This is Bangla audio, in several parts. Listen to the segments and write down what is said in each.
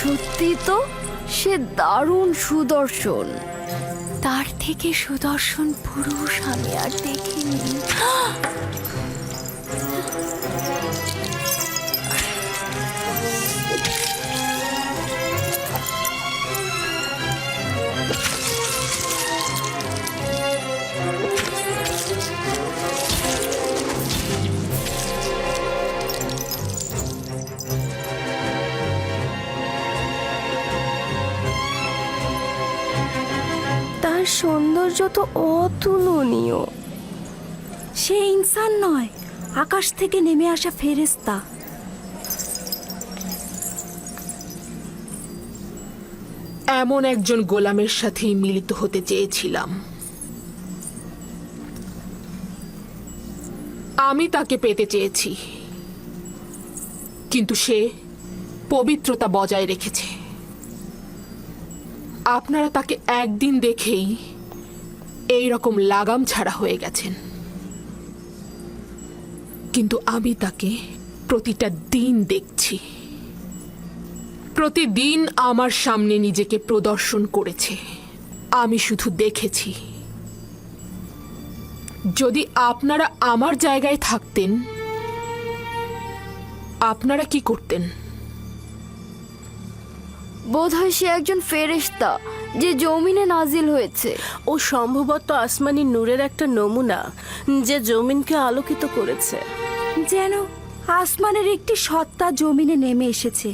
সত্যি তো, সে দারুণ সুদর্শন। তার থেকে সুদর্শন পুরুষ আমি আর দেখিনি। তার সৌন্দর্য তো অতুলনীয়। সে ইনসান নয়, আকাশ থেকে নেমে আসা ফেরেশতা। এমন একজন গোলামের সাথেই মিলিত হতে চেয়েছিলাম। আমি তাকে পেতে চেয়েছি, কিন্তু সে পবিত্রতা বজায় রেখেছে। আপনারা তাকে একদিন দেখেই এই রকম লাগাম ছাড়া হয়ে গেছেন, কিন্তু আমি তাকে প্রতিটা দিন দেখছি। প্রতিদিন আমার সামনে নিজেকে প্রদর্শন করেছে, আমি শুধু দেখেছি। যদি আপনারা আমার জায়গায় থাকতেন, আপনারা কি করতেন? বোধহয় সে একজন ফেরেশতা যে জমিনে নাজিল হয়েছে। ও সম্ভবত আসমানি নূরের একটা নমুনা, যে জমিনকে আলোকিত করেছে। যেন আসমানের একটি সত্তা জমিনে নেমে এসেছে,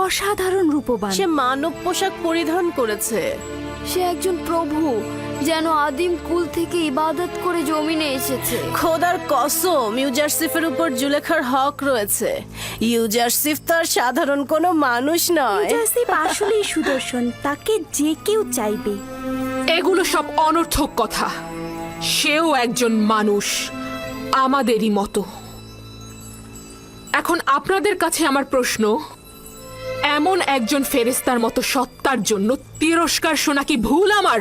অসাধারণ রূপবান। সে মানব পোশাক পরিধান করেছে। সে একজন প্রভু, যেন আদিম কুল থেকে ইবাদত করে জমিনে এসেছে। খোদার কসম, ইউজারসিফের উপর জুলেখার হক রয়েছে। ইউজারসিফ তো আর সাধারণ কোনো মানুষ নয়। ইউজারসিফ আসলেই সুদর্শন, তাকে যে কেউ চাইবে। এগুলো সব অনর্থক কথা। সেও একজন মানুষ, আমাদেরই মতো। এখন আপনাদের কাছে আমার প্রশ্ন, এমন একজন ফেরেশতার মতো সত্তার জন্য তিরস্কার শোনা কি ভুল আমার?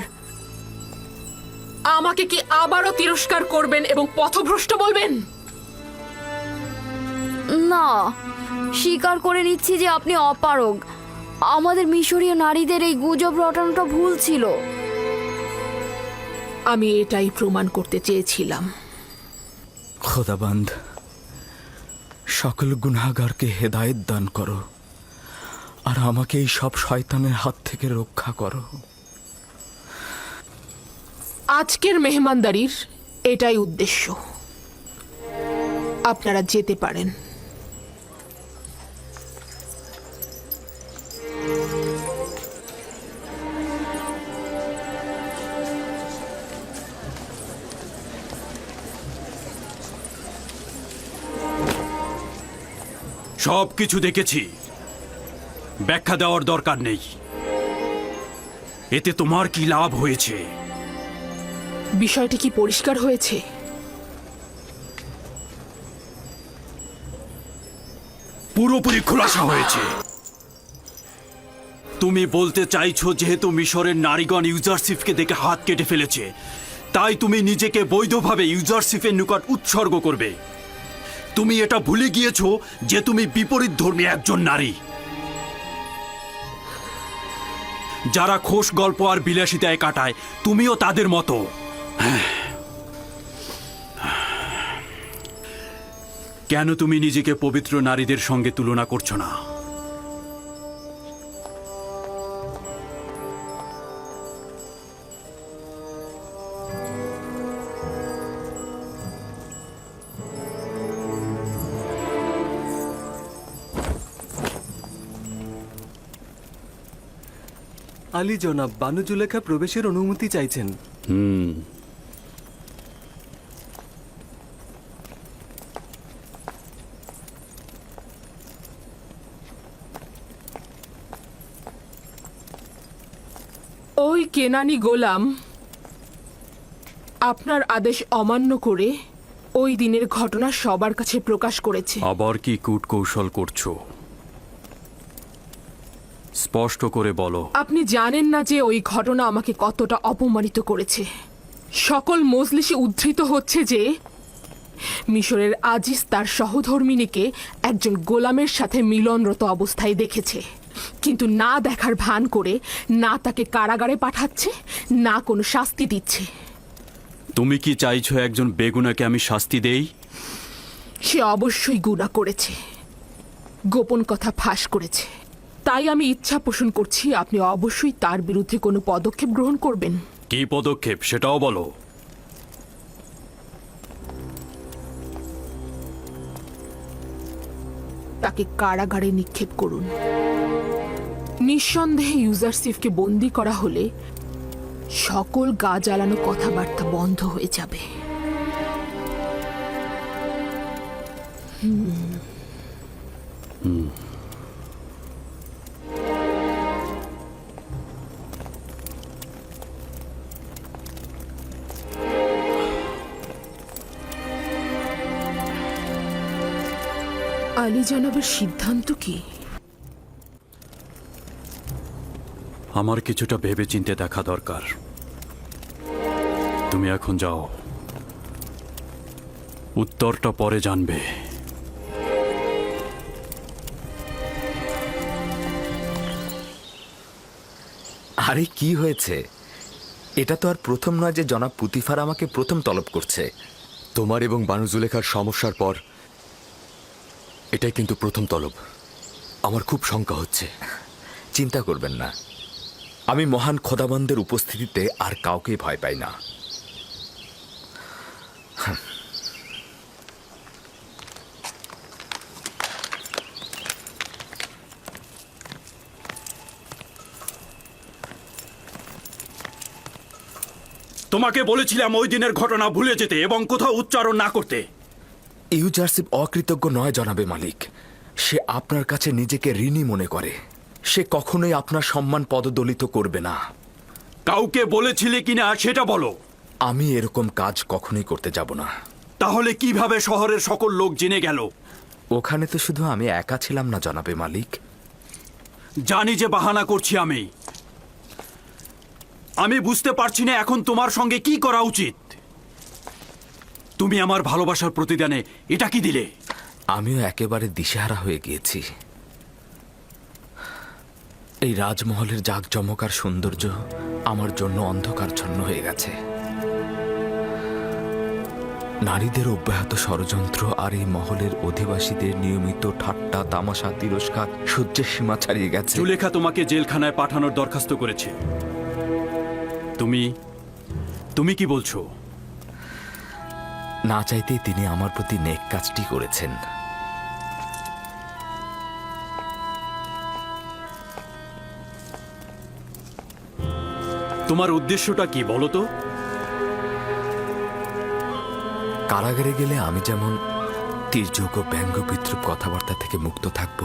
আমাকে কি আবারও তিরস্কার করবেন এবং পথভ্রষ্ট বলবেন? না, স্বীকার করে নিচ্ছি যে আপনি অপারগ। আমাদের মিশরীয় নারীদের এই গুজব রটানোটা ভুল ছিল। আমি এটাই প্রমাণ করতে চেয়েছিলাম। খোদাবন্দ, সকল গুনাহগারকে হেদায়েত দান করো, আর আমাকে এই সব শয়তানের হাত থেকে রক্ষা করো। আজকের মেহমানদারির এটাই উদ্দেশ্য। আপনারা যেতে পারেন। সব কিছু দেখেছি, ব্যাখ্যা দেওয়ার দরকার নেই। এতে তোমার কি লাভ হয়েছে? বিষয়টি কি পরিষ্কার হয়েছে? পুরোপুরি খোলাসা হয়েছে। তুমি বলতে চাইছো যেহেতু মিশরের নারীগণ ইউজারসিফকে দেখে হাত কেটে ফেলেছে, তাই তুমি নিজেকে বৈধভাবে ইউজারসিফের নিকট উৎসর্গ করবে। তুমি এটা ভুলে গিয়েছো যে তুমি বিপরীত ধর্মী একজন নারী। যারা খোশ গল্প আর বিলাসিতায় কাটায়, তুমিও তাদের মতো। কেন তুমি নিজেকে পবিত্র নারীদের সঙ্গে তুলনা করছো না? আলী জনাব, বানু জুলেখা প্রবেশের অনুমতি চাইছেন। ওই কেনানি গোলাম আপনার আদেশ অমান্য করে ওই দিনের ঘটনা সবার কাছে প্রকাশ করেছে। আবার কি কূটকৌশল করছো? স্পষ্ট করে বলো। আপনি জানেন না যে ওই ঘটনা আমাকে কতটা অপমানিত করেছে। সকল মজলিসে উদ্ধৃত হচ্ছে যে মিশরের আজিজ তার সহধর্মিনীকে একজন গোলামের সাথে মিলনরত অবস্থায় দেখেছে। কিন্তু না দেখার ভান করে না তাকে কারাগারে পাঠাচ্ছে, না কোনো শাস্তি দিচ্ছে। তুমি কি চাইছো একজন বেগুনাকে আমি শাস্তি দেই? সে অবশ্যই গুনাহ করেছে, গোপন কথা ফাঁস করেছে। তাই আমি ইচ্ছা পোষণ করছি আপনি অবশ্যই তার বিরুদ্ধে কোনো পদক্ষেপ গ্রহণ করবেন। কি পদক্ষেপ সেটাও বলো। তাকে কারাগারে নিক্ষেপ করুন। নিঃসন্দেহে ইউজারসিফকে বন্দি করা হলে সকল গা জ্বালানো কথাবার্তা বন্ধ হয়ে যাবে। আলী জনাবের সিদ্ধান্ত কি? আমার কিছুটা ভেবেচিন্তে দেখা দরকার। তুমি এখন যাও, উত্তরটা পরে জানবে। আরে কি হয়েছে? এটা তো আর প্রথম নয় যে জনাব পুতিফার আমাকে প্রথম তলব করছে। তোমার এবং বানু জুলেখার সমস্যার পর এটাই কিন্তু প্রথম তলব। আমার খুব শঙ্কা হচ্ছে। চিন্তা করবেন না, আমি মহান খোদাবন্দের উপস্থিতিতে আর কাউকেই ভয় পাই না। তোমাকে বলেছিলাম ওই দিনের ঘটনা ভুলে যেতে এবং কোথাও উচ্চারণ না করতে। ইউজারসিফ অকৃতজ্ঞ নয় জনাবে মালিক। সে আপনার কাছে নিজেকে ঋণী মনে করে। সে কখনোই আপনার সম্মান পদদলিত করবে না। কাউকে বলেছিলে কিনা সেটা বলো। আমি এরকম কাজ কখনোই করতে যাব না। তাহলে কিভাবে শহরের সকল লোক জেনে গেল? ওখানে তো শুধু আমি একা ছিলাম না জনাবে মালিক। জানি যে বাহানা করছি আমি বুঝতে পারছি না এখন তোমার সঙ্গে কি করা উচিত। তুমি আমার ভালোবাসার প্রতিদানে এটা কি দিলে? আমিও একেবারে দিশেহারা হয়ে গিয়েছি। এই রাজমহলের জাঁকজমক আর সৌন্দর্য আমার জন্য অন্ধকারচ্ছন্ন হয়ে গেছে। নারীদের অব্যাহত ষড়যন্ত্র আর এই মহলের অধিবাসীদের নিয়মিত ঠাট্টা তামাশা তিরস্কার সহ্যের সীমা ছাড়িয়ে গেছে। জুলেখা তোমাকে জেলখানায় পাঠানোর দরখাস্ত করেছে। তুমি কি বলছো? না চাইতেই তিনি আমার প্রতি নেক কাজটি করেছেন। তোমার উদ্দেশ্যটা কি বলো তো? কারাগারে গেলে আমি যেমন তীর্যক ব্যঙ্গ বিদ্রুপ কথাবার্তা থেকে মুক্ত থাকব,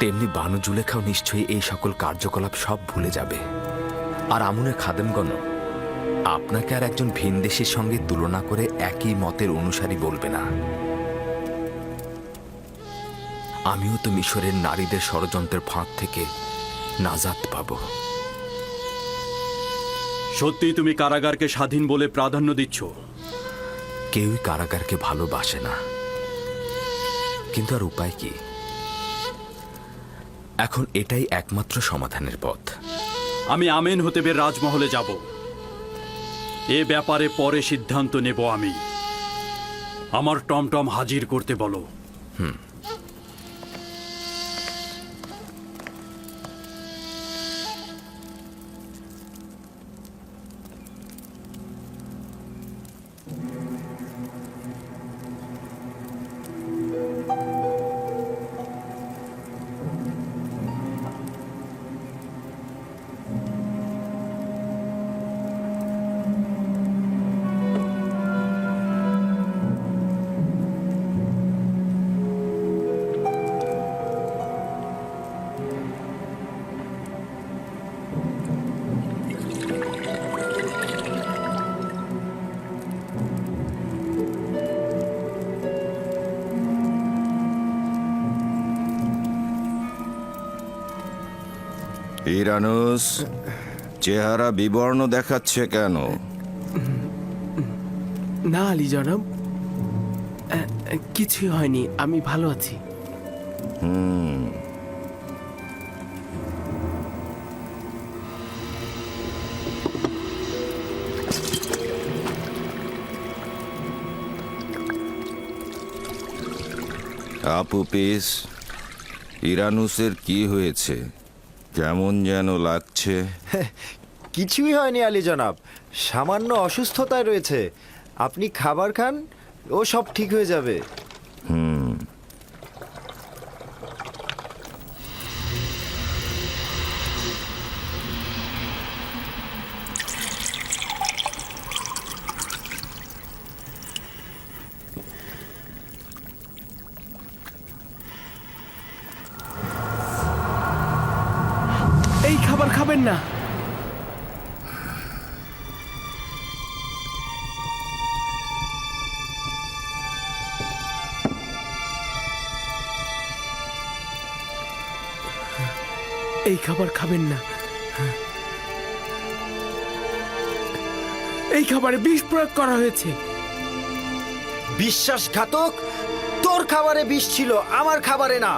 তেমনি বানু জুলেখাও নিশ্চয়ই এই সকল কার্যকলাপ সব ভুলে যাবে। আর আমুনে খাদেমগণ আপনাকে আর একজন ভিনদেশীর সঙ্গে তুলনা করে একই মতের অনুসারী বলবে না। আমিও তো মিশরের নারীদের ষড়যন্ত্রের ফাঁদ থেকে নাজাত পাব। সত্যি তুমি কারাগারকে স্বাধীন বলে প্রাধান্য দিচ্ছ? কেউই কারাগারকে ভালোবাসে না, কিন্তু আর উপায় কি? এখন এটাই একমাত্র সমাধানের পথ। আমি আমেন হতেবের রাজমহলে যাব। এ ব্যাপারে পরে সিদ্ধান্ত নেব আমি। আমার টমটম হাজির করতে বলো। ইরানুস, চেহারা বিবর্ণ দেখাচ্ছে কেন? না আলী জনাব, কিছুই হয়নি, আমি ভালো আছি। আপুপিস, ইরানুসের কি হয়েছে? কেমন যেন লাগছে। কিছুই হয়নি আলী জনাব, সামান্য অসুস্থতায় রয়েছে। আপনি খাবার খান, ও সব ঠিক হয়ে যাবে। এই খাবার খাবেন না। এই খাবার খাবেন না। এই খাবারে বিষ প্রয়োগ করা হয়েছে। বিশ্বাসঘাতক! তোর খাবারে বিষ ছিল, আমার খাবারে না।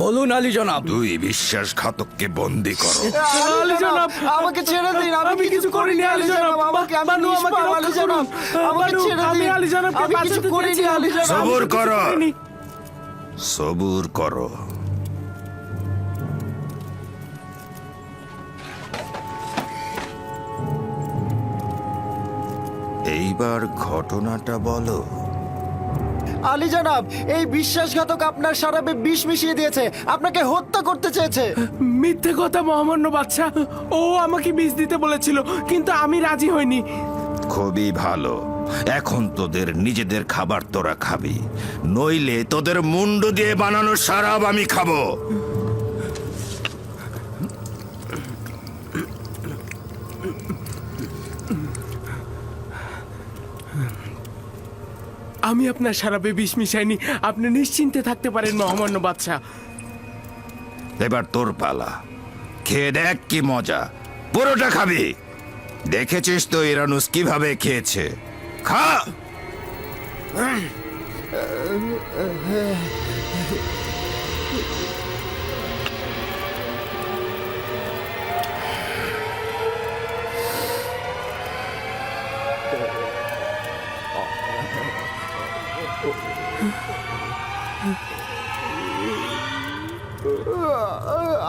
বলুন আলী জনাব। তুই বিশ্বাসঘাতককে বন্দি করো। আলী জনাব, আমাকে ছেড়ে দিন। আমি কিছু করিনি আলী জনাব। আমাকে নিষ্পাপ আলী জনাব। আমাকে ছেড়ে দিন। আলী জনাবকে আমি কিছু করিনি আলী জনাব। সবুর করো, সবুর করো। এইবার ঘটনাটা বলো। আলী জনাব, এই বিশ্বাসঘাতক আপনার শরাবে বিষ মিশিয়ে দিয়েছে, আপনাকে হত্যা করতে চেয়েছে। মিথ্যে কথা মহামান্য বাদশা। ও আমাকে বিষ দিতে বলেছিল, কিন্তু আমি রাজি হইনি। খুবই ভালো। এখন তোদের নিজেদের খাবার তোরা খাবি, নইলে তোদের মুন্ডু দিয়ে বানানো শরাব আমি খাবো। আমি আপনার শরাবে বিষ মিশাইনি, আপনি নিশ্চিন্তে থাকতে পারেন মহামান্য বাদশা। এবার তোর পালা, খেয়ে দেখ কি মজা। পুরোটা খাবি। দেখেছিস তো ইরানুস কিভাবে খেয়েছে। খা।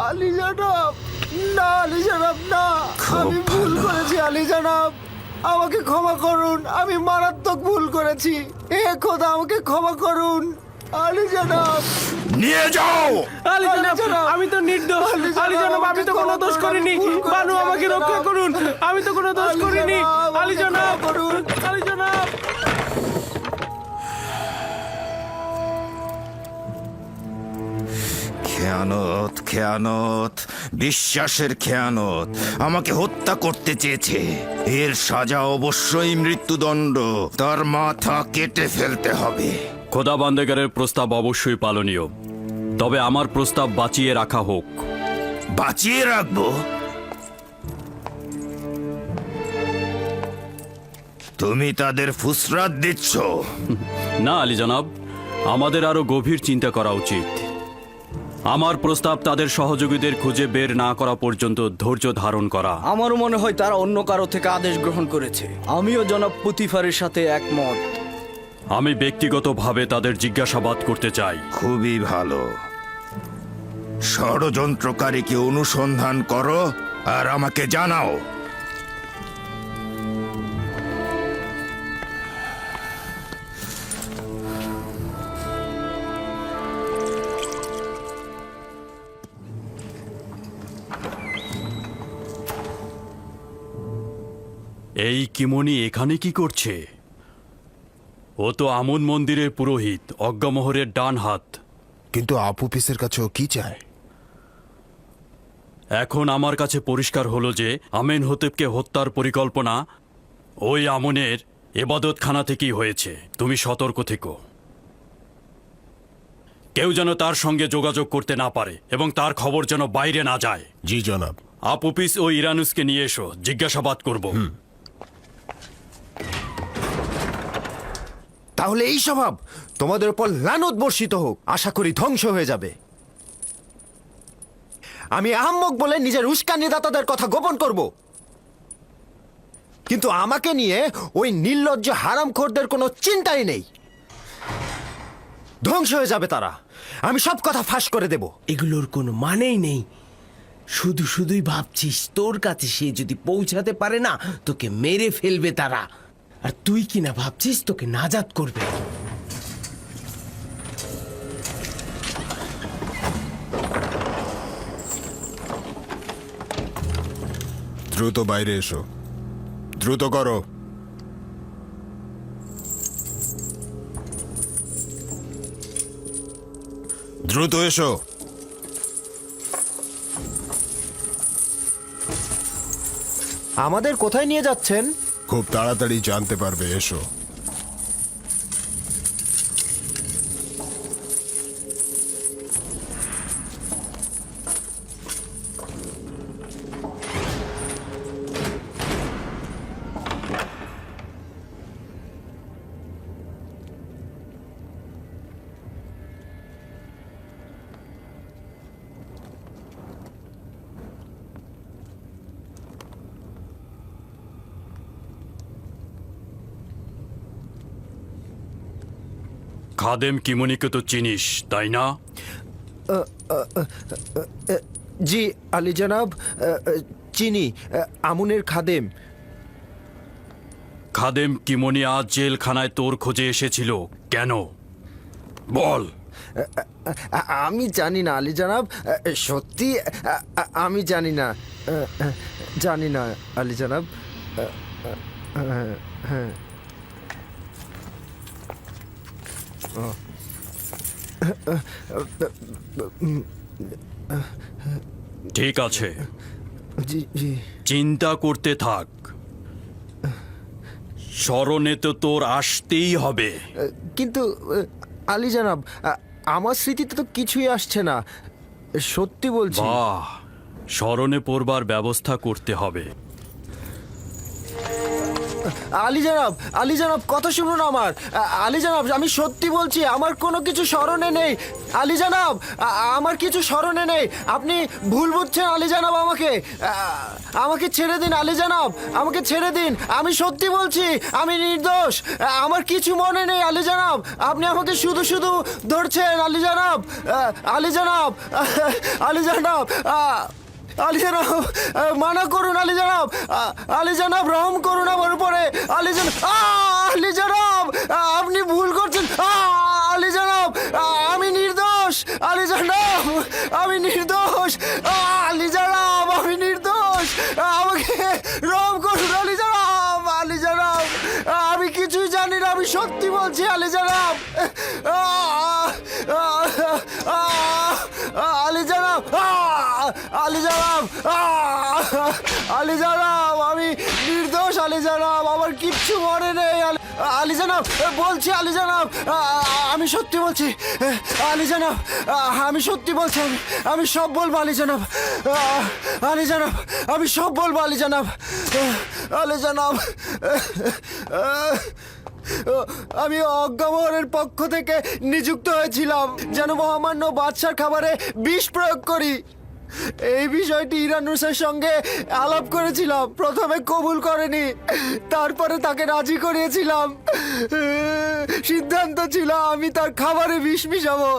আলী জনাব, না আলী জনাব, না। আমি ভুল করেছি আলী জনাব, আমাকে ক্ষমা করুন। আমি মারাত্মক ভুল করেছি। এ খোদা, আমাকে ক্ষমা করুন আলী জনাব। নিয়ে যাও। আলী জনাব, আমি তো নির্দোষ। আলী জনাব, আমি তো কোনো দোষ করিনি। বানু, আমাকে রক্ষা করুন। আমি তো কোনো দোষ করিনি। আলী জনাব, আলী জনাব। খেয়ানত, খেয়ানত, বিশ্বাসের খেয়ানত। আমাকে হত্যা করতে চেয়েছে। এর সাজা অবশ্যই মৃত্যুদণ্ড। তার মাথা কেটে ফেলতে হবে। খোদা বান্দেগারের প্রস্তাব অবশ্যই পালনীয়, তবে আমার প্রস্তাব বাঁচিয়ে রাখা হোক। বাঁচিয়ে রাখবো? তুমি তাদের ফুসরাত দিচ্ছ? না আলী জনাব, আমাদের আরো গভীর চিন্তা করা উচিত। আমার প্রস্তাব তাদের সহযোগীদের খুঁজে বের না করা পর্যন্ত ধৈর্য ধারণ করা। আমারও মনে হয় তারা অন্য কারো থেকে আদেশ গ্রহণ করেছে। আমিও জনাব পুতিফারের সাথে একমত। আমি ব্যক্তিগতভাবে তাদের জিজ্ঞাসাবাদ করতে চাই। খুবই ভালো। ষড়যন্ত্রকারীকে অনুসন্ধান করো আর আমাকে জানাও। এই কিমনি এখানে কি করছে? ও তো আমন মন্দিরের পুরোহিত, অজ্ঞামোহরের ডান হাত। কিন্তু আপুপিসের কাছেও কি চায়? এখন আমার কাছে পরিষ্কার হলো যে আমেনহোতেপকে হত্যার পরিকল্পনা ওই আমনের এবাদতখানা থেকেই হয়েছে। তুমি সতর্ক থেকো। কেউ যেন তার সঙ্গে যোগাযোগ করতে না পারে এবং তার খবর যেন বাইরে না যায়। জি জনাব। আপুপিস ও ইরানুসকে নিয়ে এসো, জিজ্ঞাসাবাদ করব। তাহলে এই স্বভাব তোমাদের উপর লানত বর্ষিত হোক, আশা করি ধ্বংস হয়ে যাবে। আমি আহাম্মক বলে নিজের উস্কানিদাতাদের কথা গোপন করব, কিন্তু আমাকে নিয়ে ওই নির্লজ্জ হারামখোরদের কোনো চিন্তাই নেই। ধ্বংস হয়ে যাবে তারা, আমি সব কথা ফাঁস করে দেব। এগুলোর কোনো মানেই নেই। শুধু শুধুই ভাবছিস তোর কাছে সে যদি পৌঁছাতে পারে না তোকে মেরে ফেলবে তারা, আর তুই কিনা ভাবছিস তোকে নাজাত করবে। দ্রুত বাইরে এসো, দ্রুত করো। দ্রুত এসো। আমাদের কোথায় নিয়ে যাচ্ছেন? খুব তাড়াতাড়ি জানতে পারবে, এসো। খাদেম কিমনিকে তো চিনিস, তাই না? জি আলী জনাব, চিনি। আমুনের খাদেম। খাদেম কিমনি আজ জেলখানায় তোর খোঁজে এসেছিল কেন? বল। আমি জানি না আলী জনাব, সত্যি আমি জানি না, জানি না আলী জনাব। হ্যাঁ, ঠিক আছে, জি জি। চিন্তা করতে থাক, স্মরণে তো তোর আসতেই হবে। কিন্তু আলী জনাব, আমার স্মৃতিতে তো কিছুই আসছে না, সত্যি বলছি। বাহ, স্মরণে পড়বার ব্যবস্থা করতে হবে। আলী জনাব, আলী জনাব কথা শুনুন আমার। আলী জনাব, আমি সত্যি বলছি, আমার কোনো কিছু স্মরণে নেই। আলী জনাব, আমার কিছু স্মরণে নেই। আপনি ভুল বুঝছেন আলী জনাব। আমাকে ছেড়ে দিন আলী জনাব, আমাকে ছেড়ে দিন। আমি সত্যি বলছি, আমি নির্দোষ, আমার কিছু মনে নেই আলী জনাব। আপনি আমাকে শুধু শুধু ধরছেন আলী জনাব। আলী জনাব, আলী জনাব, আলী জনাব, মানা করুন আলী জনাব। আলী জনাব, রহম করুন আমার উপরে। আলী জনাব, আলী জনাব, আপনি ভুল করছেন। আলী জনাব, আমি নির্দোষ। আলী জনাব, আমি নির্দোষ। আলী জনাব, আমি নির্দোষ। আমাকে রহম করুন আলী জনাব। আলী জনাব, আমি কিছুই জানি না, আমি সত্যি বলছি আলী জনাব। আলী জনাব, আলী জনাব, আলী জনাব, আমি নির্দোষ আলী জনাব, আমার কিচ্ছু মনে নেই আলী জনাব। বলছি আলী জনাব, আমি সত্যি বলছি আলী জনাব, আমি সত্যি বলছি, আমি সব বলবো আলী জনাব। আলী জনাব, আমি সব বলবো আলী জনাব। আলী জনাব, আমি অজ্ঞামোহরের পক্ষ থেকে নিযুক্ত হয়েছিলাম যেন মহামান্য বাদশার খাবারে বিষ প্রয়োগ করি। এই বিষয়টি ইরানুসের সঙ্গে আলাপ করেছিলাম, প্রথমে কবুল করেনি, তারপরে তাকে রাজি করিয়েছিলাম। সিদ্ধান্ত ছিল আমি তার খাবারে বিষ মিশাবো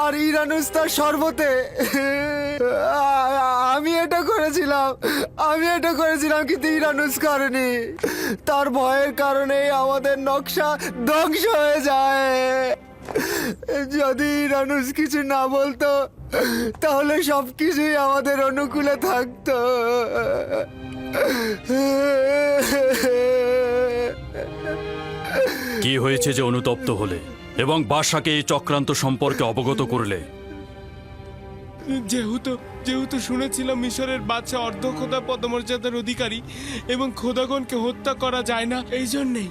আর ইরানুস তার শরবতে। আমি এটা করেছিলাম, কিন্তু ইরানুস করেনি। তার ভয়ের কারণে আমাদের নকশা ধ্বংস হয়ে যায়। যদি ইরানুস কিছু না বলতো তাহলে সবকিছুই আমাদের অনুকূলে থাকতো। কি হয়েছে যে অনুতপ্ত হলে এবং বাদশাকে এই চক্রান্ত সম্পর্কে অবগত করলে? যেহেতু শুনেছিলাম মিশরের বাদশা অর্ধ খোদা পদমর্যাদার অধিকারী এবং খোদাগণকে হত্যা করা যায় না, এই জন্যেই।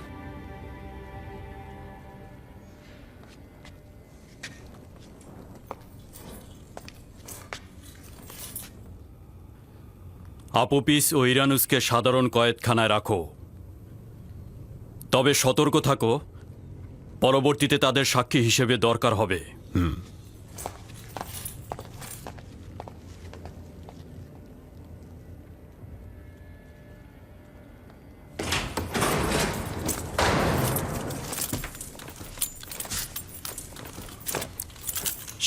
আপোপিস ও ইরানুসকে সাধারণ কয়েদখানায় রাখো, তবে সতর্ক থাকো, পরবর্তীতে তাদের সাক্ষী হিসেবে দরকার হবে।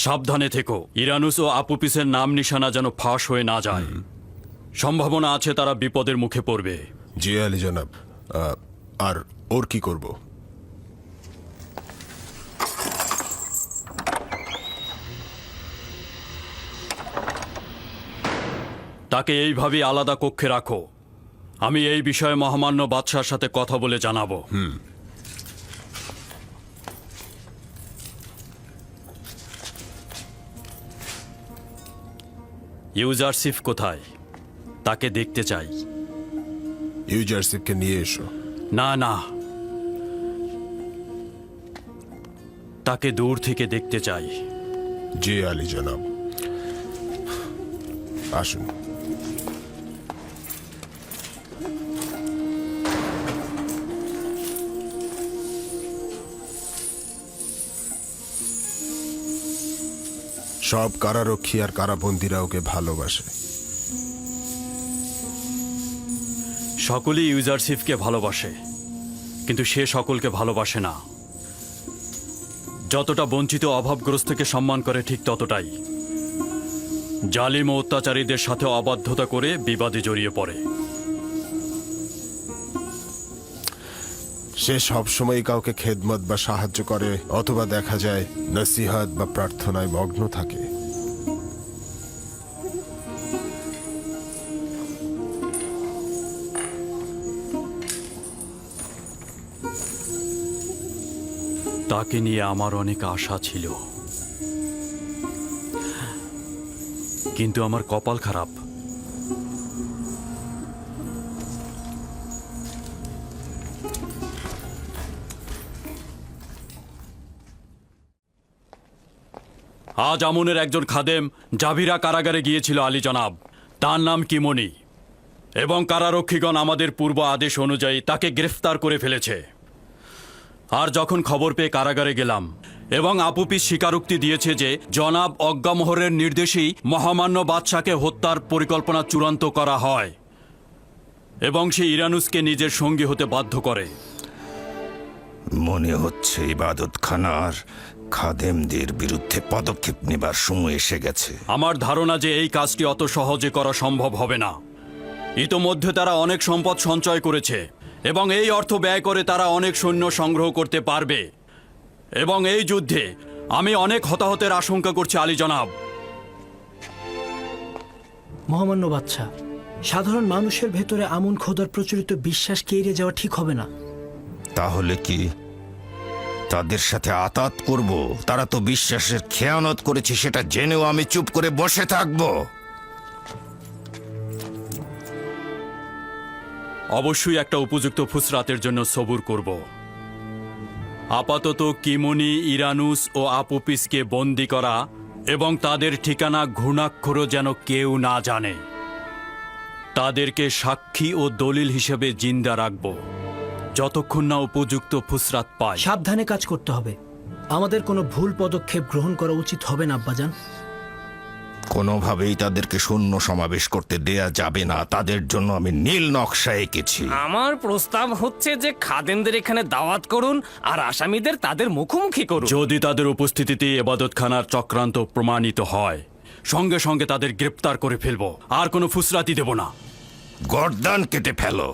সাবধানে থেকো, ইরানুস ও আপুপিসের নাম নিশানা যেন ফাঁস হয়ে না যায়। সম্ভাবনা আছে তারা বিপদের মুখে পড়বে। জি আলী জনাব। আর ওর কি করব? তাকে এইভাবেই আলাদা কক্ষে রাখো। আমি এই বিষয়ে মহামান্য বাদশার সাথে কথা বলে জানাবো। ইউজারসিফ কোথায়? তাকে দেখতে চাই। ইউজারসিফকে নিয়ে এসো। না না, তাকে দূর থেকে দেখতে চাই। জি আলী জনাব। আসুন। সব কারারক্ষী আর কারাবন্দীরা ওকে ভালোবাসে। সকলেই ইউজারসিফকে ভালোবাসে, কিন্তু সে সকলকে ভালোবাসে না। যতটা বঞ্চিত অভাবগ্রস্তকে সম্মান করে ঠিক ততটাই জালিম ও অত্যাচারীদের সাথে অবাধ্যতা করে বিবাদে জড়িয়ে পড়ে। সে সবসময় কাউকে খেদমত বা সাহায্য করে, অথবা দেখা যায় নসিহত বা প্রার্থনায় মগ্ন থাকে। তাকে নিয়ে আমার অনেক আশা ছিল, কিন্তু আমার কপাল খারাপ। আজ আমনের একজন খাদেম জাভিরা কারাগারে গিয়েছিল আলী জনাব। তার নাম কিমনি, এবং কারারক্ষীগণ আমাদের পূর্ব আদেশ অনুযায়ী তাকে গ্রেফতার করে ফেলেছে। আর যখন খবর পেয়ে কারাগারে গেলাম, এবং আপুপিস স্বীকারোক্তি দিয়েছে যে জনাব অজ্ঞামোহরের নির্দেশেই মহামান্য বাদশাকে হত্যার পরিকল্পনা চূড়ান্ত করা হয়, এবং সে ইরানুসকে নিজের সঙ্গী হতে বাধ্য করে। মনে হচ্ছে ইবাদতখানার খাদেমদের বিরুদ্ধে পদক্ষেপ নেবার সময় এসে গেছে। আমার ধারণা যে এই কাজটি অত সহজে করা সম্ভব হবে না। ইতোমধ্যে তারা অনেক সম্পদ সঞ্চয় করেছে, এবং এই অর্থ ব্যয় করে তারা অনেক সৈন্য সংগ্রহ করতে পারবে, এবং এই যুদ্ধে আমি অনেক হতাহতের আশঙ্কা করছি আলী জনাব। মহামান্য বাদশা, সাধারণ মানুষের ভেতরে আমন খোদার প্রচলিত বিশ্বাস কেড়ে যাওয়া ঠিক হবে না। তাহলে কি তাদের সাথে আতাত করব? তারা তো বিশ্বাসের খেয়ানত করেছে, সেটা জেনেও আমি চুপ করে বসে থাকব? অবশ্যই একটা উপযুক্ত ফুসরাতের জন্য সবুর করব। আপাতত কিমনি, ইরানুস ও আপুপিসকে বন্দি করা এবং তাদের ঠিকানা ঘুণাক্ষরও যেন কেউ না জানে। তাদেরকে সাক্ষী ও দলিল হিসেবে জিন্দা রাখব যতক্ষণ না উপযুক্ত ফুসরাত পায়। সাবধানে কাজ করতে হবে। আমাদের কোনো ভুল পদক্ষেপ গ্রহণ করা উচিত হবে না আব্বাজান। কোনোভাবেই তাদেরকে শূন্য সমাবেশ করতে দেয়া যাবে না। তাদের জন্য আমি নীল নকশা এঁকেছি। আমার প্রস্তাব হচ্ছে যে খাদেমদের এখানে দাওয়াত করুন আর আসামিদের তাদের মুখোমুখি করুন। যদি তাদের উপস্থিতিতে এবাদতখানার চক্রান্ত প্রমাণিত হয়, সঙ্গে সঙ্গে তাদের গ্রেপ্তার করে ফেলব, আর কোনো ফুসরাতি দেব না। গর্দান কেটে ফেলো।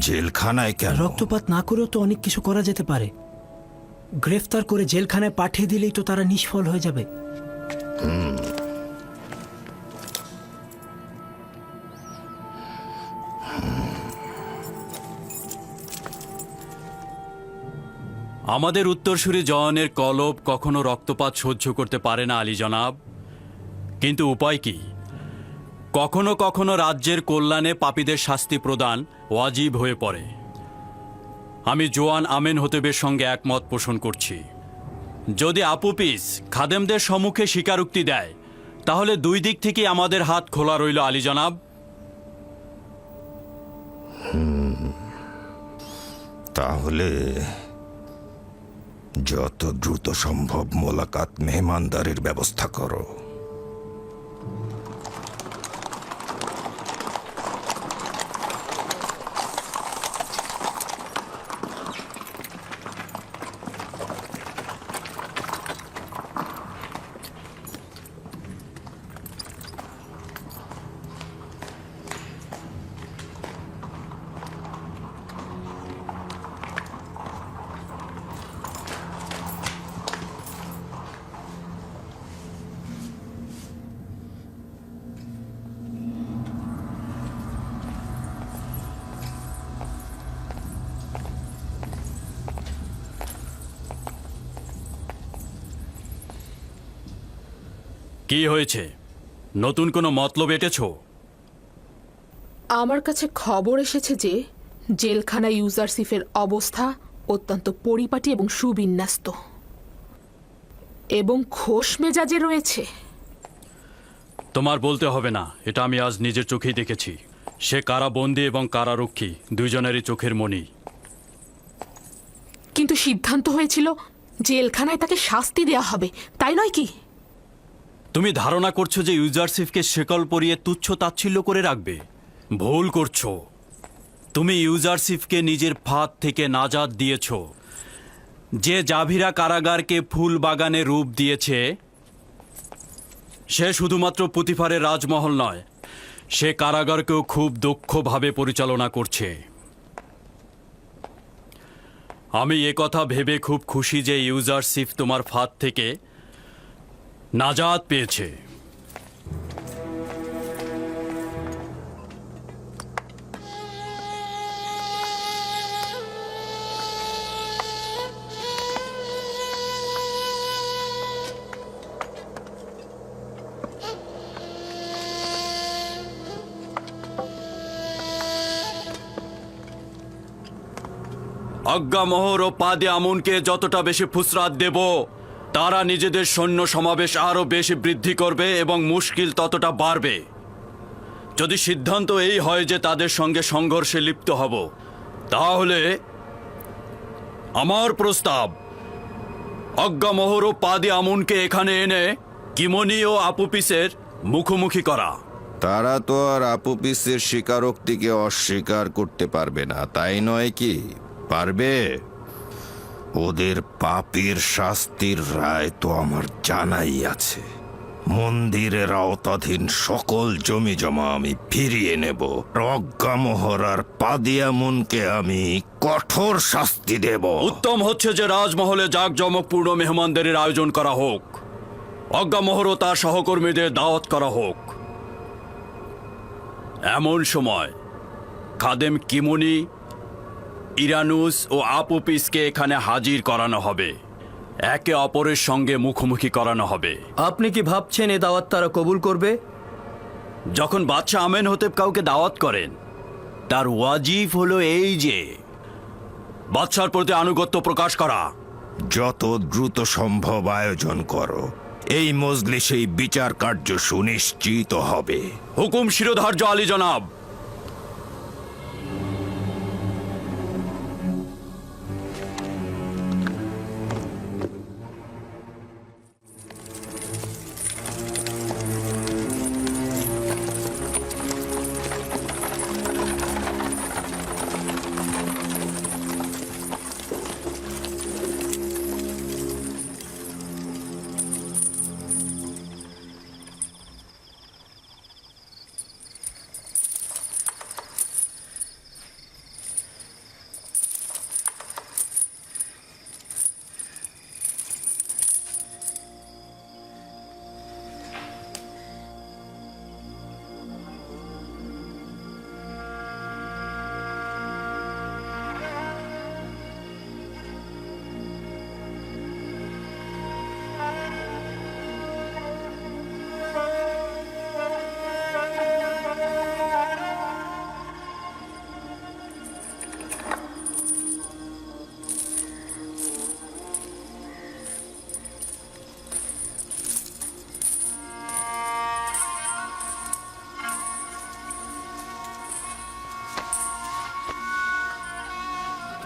জেলখানায় কেন? রক্তপাত না করেও তো অনেক কিছু করা যেতে পারে। গ্রেফতার করে জেলখানায় পাঠিয়ে দিলেই তো তারা নিষ্ফল হয়ে যাবে। আমাদের উত্তরসূরি জওয়ানের কলব কখনো রক্তপাত সহ্য করতে পারে না আলী জনাব, কিন্তু উপায় কি? কখনো কখনো রাজ্যের কল্যাণে পাপীদের শাস্তি প্রদান ওয়াজিব হয়ে পড়ে। আমি জোয়ান আমেন হতেবের সঙ্গে একমত পোষণ করছি। যদি আপুপিস খাদেমদের সম্মুখে স্বীকারোক্তি দেয়, তাহলে দুই দিক থেকে আমাদের হাত খোলা রইল আলী জনাব। তাহলে যত দ্রুত সম্ভব মোলাকাত মেহমানদারির ব্যবস্থা করো। কি হয়েছে? নতুন কোনো মতলব এঁটেছ? আমার কাছে খবর এসেছে যে জেলখানা ইউজারসিফের অবস্থা অত্যন্ত পরিপাটি এবং সুবিন্যস্ত এবং খোশ মেজাজে রয়েছে। তোমার বলতে হবে না, এটা আমি আজ নিজের চোখেই দেখেছি। সে কারাবন্দী এবং কারারক্ষী দুইজনেরই চোখের মণি। কিন্তু সিদ্ধান্ত হয়েছিল জেলখানায় তাকে শাস্তি দেয়া হবে, তাই নয় কি? তুমি ধারণা করছো যে ইউজারসিফকে শেকল পরিয়ে তুচ্ছ তাচ্ছিল্য করে রাখবে? ভুল করছো। তুমি ইউজারসিফকে নিজের ফাঁদ থেকে নাজাত দিয়েছ। যে জাভিরা কারাগারকে ফুল বাগানে রূপ দিয়েছে সে শুধুমাত্র পুতিফারের রাজমহল নয়, সে কারাগারকেও খুব দক্ষভাবে পরিচালনা করছে। আমি কথা ভেবে খুব খুশি যে ইউজারসিফ তোমার ফাঁদ থেকে নাজাত পেয়েছে। আজ্ঞামোহর ও পাদে আমুনকে যতটা বেশি ফুসরাত দেব, তারা নিজেদের সৈন্য সমাবেশ আরও বেশি বৃদ্ধি করবে এবং মুশকিল ততটা বাড়বে। যদি সিদ্ধান্ত এই হয় যে তাদের সঙ্গে সংঘর্ষে লিপ্ত হব, তাহলে আমার প্রস্তাব আজ্ঞামোহর ও পাদে আমুনকে এখানে এনে কিমনি ও আপুপিসের মুখোমুখি করা। তারা তো আর আপুপিসের স্বীকারোক্তিকে অস্বীকার করতে পারবে না, তাই নয় কি? পারবে? ওদের পাপের শাস্তির রায় তো আমার জানাই আছে। মন্দিরের আওতাধীন সকল জমি জমা আমি ফিরিয়ে নেব। আজ্ঞামোহর আর পাদিয়ামুনকে আমি কঠোর শাস্তি দেব। উত্তম হচ্ছে যে রাজমহলে জাঁকজমকপূর্ণ মেহমানদারির আয়োজন করা হোক। আজ্ঞামোহর ও তার সহকর্মীদের দাওয়াত করা হোক। এমন সময় খাদেম কিমনি, ইরানুস ও আপুপিসকে এখানে হাজির করানো হবে। একে অপরের সঙ্গে মুখোমুখি করানো হবে। আপনি কি ভাবছেন এ দাওয়াত তারা কবুল করবে? যখন বাদশাহ আমেনহতেব কাউকে দাওয়াত করেন, তার ওয়াজিব হলো এই যে বাদশার প্রতি আনুগত্য প্রকাশ করা। যত দ্রুত সম্ভব আয়োজন করো। এই মজলিসেই বিচার কার্য সুনিশ্চিত হবে। হুকুম শিরোধার্য আলী জনাব।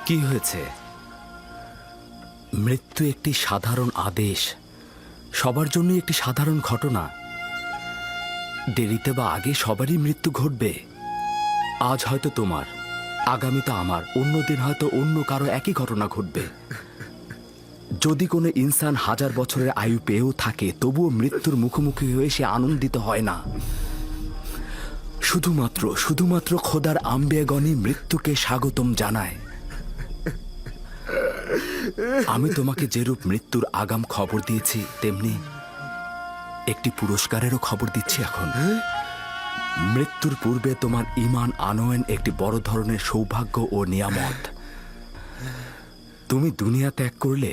কি হয়েছে? মৃত্যু একটি সাধারণ আদেশ, সবার জন্য একটি সাধারণ ঘটনা। দেরিতে বা আগে সবারই মৃত্যু ঘটবে। আজ হয়তো তোমার, আগামীতে আমার, অন্যদিন হয়তো অন্য কারো একই ঘটনা ঘটবে। যদি কোনো ইনসান 1000 বছরের আয়ু পেয়েও থাকে, তবুও মৃত্যুর মুখোমুখি হয়ে সে আনন্দিত হয় না। শুধুমাত্র খোদার আম্বেগণই মৃত্যুকে স্বাগতম জানায়। আমি তোমাকে যেরূপ মৃত্যুর আগাম খবর দিয়েছি, তেমনি একটি পুরস্কারেরও খবর দিচ্ছি এখন। মৃত্যুর পূর্বে তোমার ঈমান আনয়ন একটি বড় ধরনের সৌভাগ্য ও নিয়ামত। তুমি দুনিয়া ত্যাগ করলে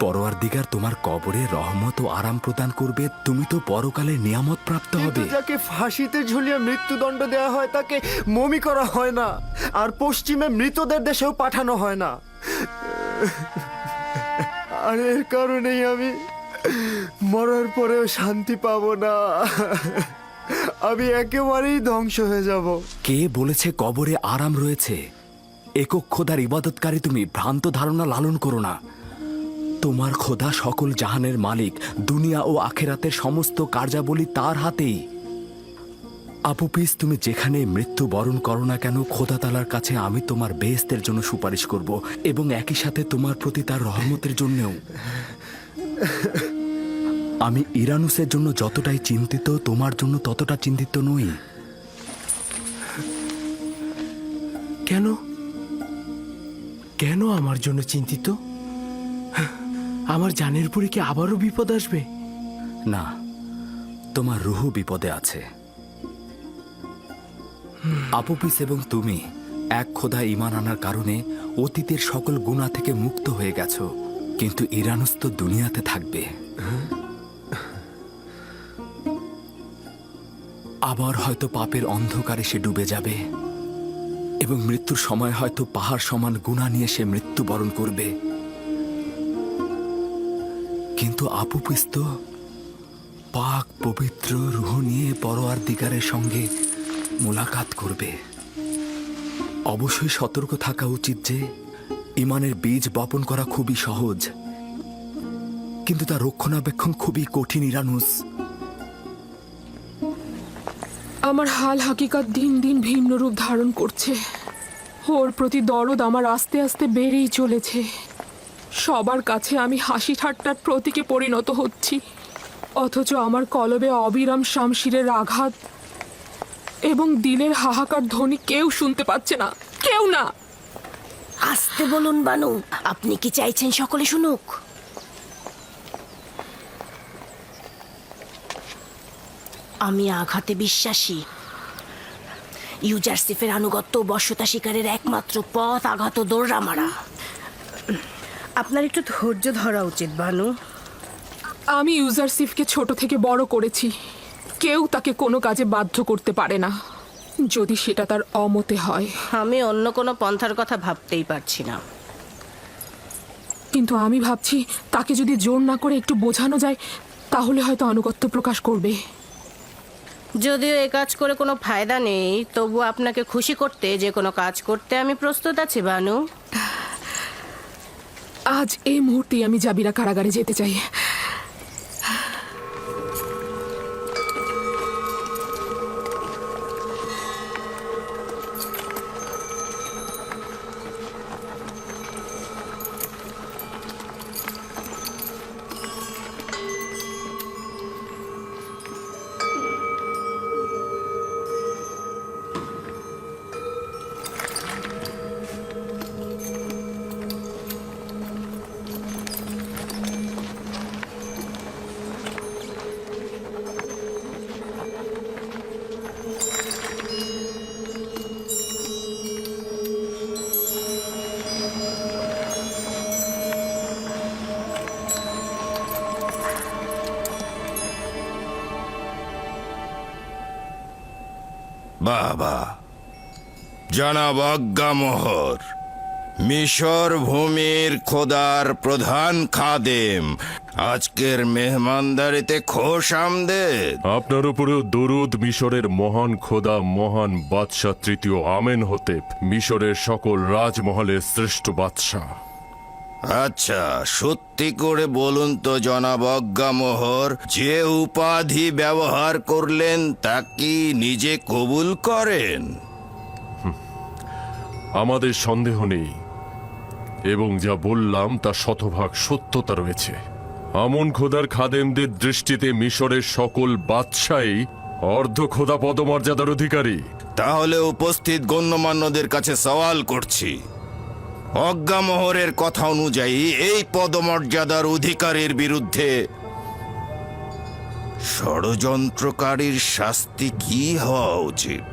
পরওয়ারদিগার তোমার কবরে রহমত ও আরাম প্রদান করবে। তুমি তো পরকালে নিয়ামত প্রাপ্ত হবে। যাকে ফাঁসিতে ঝুলিয়ে মৃত্যুদণ্ড দেওয়া হয় তাকে মমি করা হয় না, আর পশ্চিমে মৃতদের দেশেও পাঠানো হয় না। আর এর কারণেই আমি মরার পরেও শান্তি পাবো না। আমি একেবারেই ধ্বংস হয়ে যাব। কে বলেছে কবরে আরাম রয়েছে? একক খোদার ইবাদতকারী তুমি, ভ্রান্ত ধারণা লালন করো না। তোমার খোদা সকল জাহানের মালিক, দুনিয়া ও আখেরাতের সমস্ত কার্যাবলী তার হাতেই। আপুপিস, তুমি যেখানে মৃত্যু বরণ করো না কেন, খোদা তালার কাছে আমি তোমার বেহেশতের জন্য সুপারিশ করব, এবং একই সাথে তোমার প্রতি তার রহমতের জন্যও। আমি ইরানুসের জন্য যতটাই চিন্তিত, তোমার জন্য ততটা চিন্তিত নই। কেন? কেন আমার জন্য চিন্তিত? আমার জানের পরে কি আবারও বিপদ আসবে? না, তোমার রুহ বিপদে আছে। আপুপিস এবং তুমি এক খোদা ঈমান আনার কারণে অতীতের সকল গুনাহ থেকে মুক্ত হয়ে গেছো, কিন্তু ইরানুস তো দুনিয়াতে থাকবে। আবার হয়তো পাপের অন্ধকারে সে ডুবে যাবে, এবং মৃত্যুর সময় হয়তো পাহাড় সমান গুনাহ নিয়ে সে মৃত্যুবরণ করবে। কিন্তু আপুপিস তো পাক পবিত্র রুহ নিয়ে পরওয়ারদিগারের সঙ্গে মুলাকাত করবে। অবশ্যই সতর্ক থাকা উচিত যে ঈমানের বীজ বপন করা খুবই সহজ, কিন্তু তার রক্ষণাবেক্ষণ খুবই কঠিন। ইরানুস, আমার হাল হাকিকাত দিন দিন ভিন্ন রূপ ধারণ করছে। ওর প্রতি দরদ আমার আস্তে আস্তে বেড়েই চলেছে। সবার কাছে আমি হাসি ঠাট্টার প্রতীকে পরিণত হচ্ছি, অথচ আমার কলবে অবিরাম শামশিরের আঘাত এবং দিলের হাহাকার ধ্বনি কেউ শুনতে পাচ্ছে না, কেউ না। আসতে বলুন বানু, আপনি কি চাইছেন সকলে শুনুক? আমি আঘাতে বিশ্বাসী। ইউজারসিফের আনুগত্য ও বশ্যতা শিকারের একমাত্র পথ আঘাত ও দৌড়া মারা। আপনার একটু ধৈর্য ধরা উচিত বানু। আমি ইউজারসিফকে ছোট থেকে বড় করেছি। কেউ তাকে কোনো কাজে বাধ্য করতে পারে না, যদি সেটা তার অমতে হয়। আমি অন্য কোনো পন্থার কথা ভাবতেই পারছি না। কিন্তু আমি ভাবছি তাকে যদি জোর না করে একটু বোঝানো যায়, তাহলে হয়তো আনুগত্য প্রকাশ করবে। যদিও এ কাজ করে কোনো ফায়দা নেই, তবু আপনাকে খুশি করতে যে কোনো কাজ করতে আমি প্রস্তুত আছি বানু। আজ এই মুহূর্তেই আমি জাবিরা কারাগারে যেতে চাই। বাবা, জনাব আজ্ঞামোহর, মিশর ভূমির খোদার প্রধান খাদেম, আজকের মেহমানদারিতে খোশ আমদেদ। আপনার উপরেও দরুদ মিশরের মহান খোদা, মহান বাদশাহ তৃতীয় আমেনহোতেপ, মিশরের সকল রাজমহলের শ্রেষ্ঠ বাদশাহ। আচ্ছা, সত্যি করে বলুন তো জনাব অজ্ঞামোহর, যে উপাধি ব্যবহার করলেন তা কি নিজে কবুল করেন? আমাদের সন্দেহ নেই, এবং যা বললাম তা শতভাগ সত্যতা রয়েছে। আমন খোদার খাদেমদের দৃষ্টিতে মিশরের সকল বাদশাহই অর্ধ খোদা পদমর্যাদার অধিকারী। তাহলে উপস্থিত গণ্যমান্যদের কাছে সওয়াল করছি, অজ্ঞামোহরের কথা অনুযায়ী এই পদমর্যাদার অধিকারীর বিরুদ্ধে ষড়যন্ত্রকারীর শাস্তি কি হওয়া উচিত?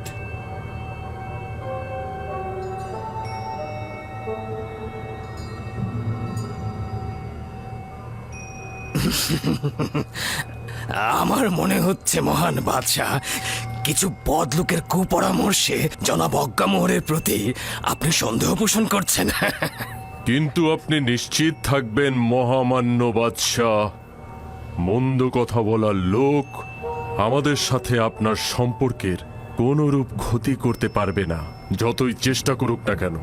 আমার মনে হচ্ছে মহান বাদশাহ, কিছু বদলোকের কুপরামর্শে জনাব অজ্ঞামোহরের প্রতি আপনি সন্দেহ পোষণ করছেন। কিন্তু আপনি নিশ্চিত থাকবেন মহামান্য বাদশাহ, মন্দ কথা বলার লোক আমাদের সাথে আপনার সম্পর্কের কোনরূপ ক্ষতি করতে পারবে না, যতই চেষ্টা করুক না কেন।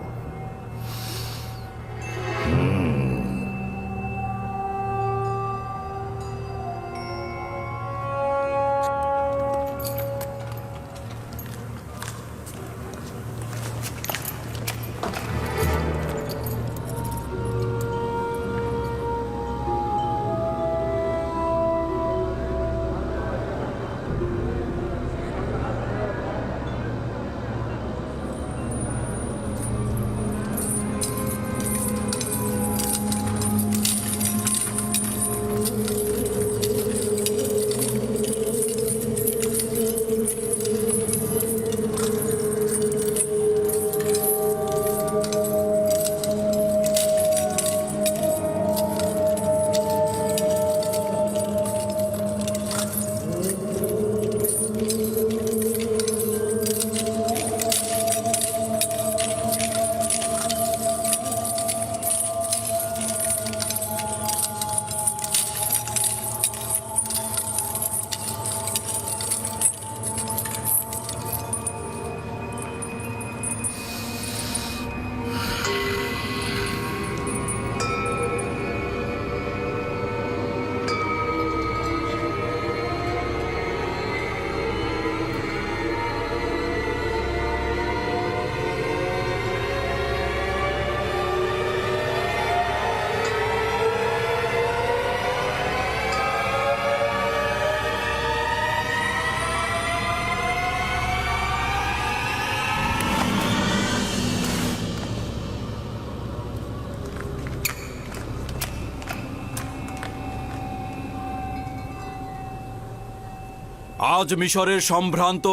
আজ মিশরের সম্ভ্রান্ত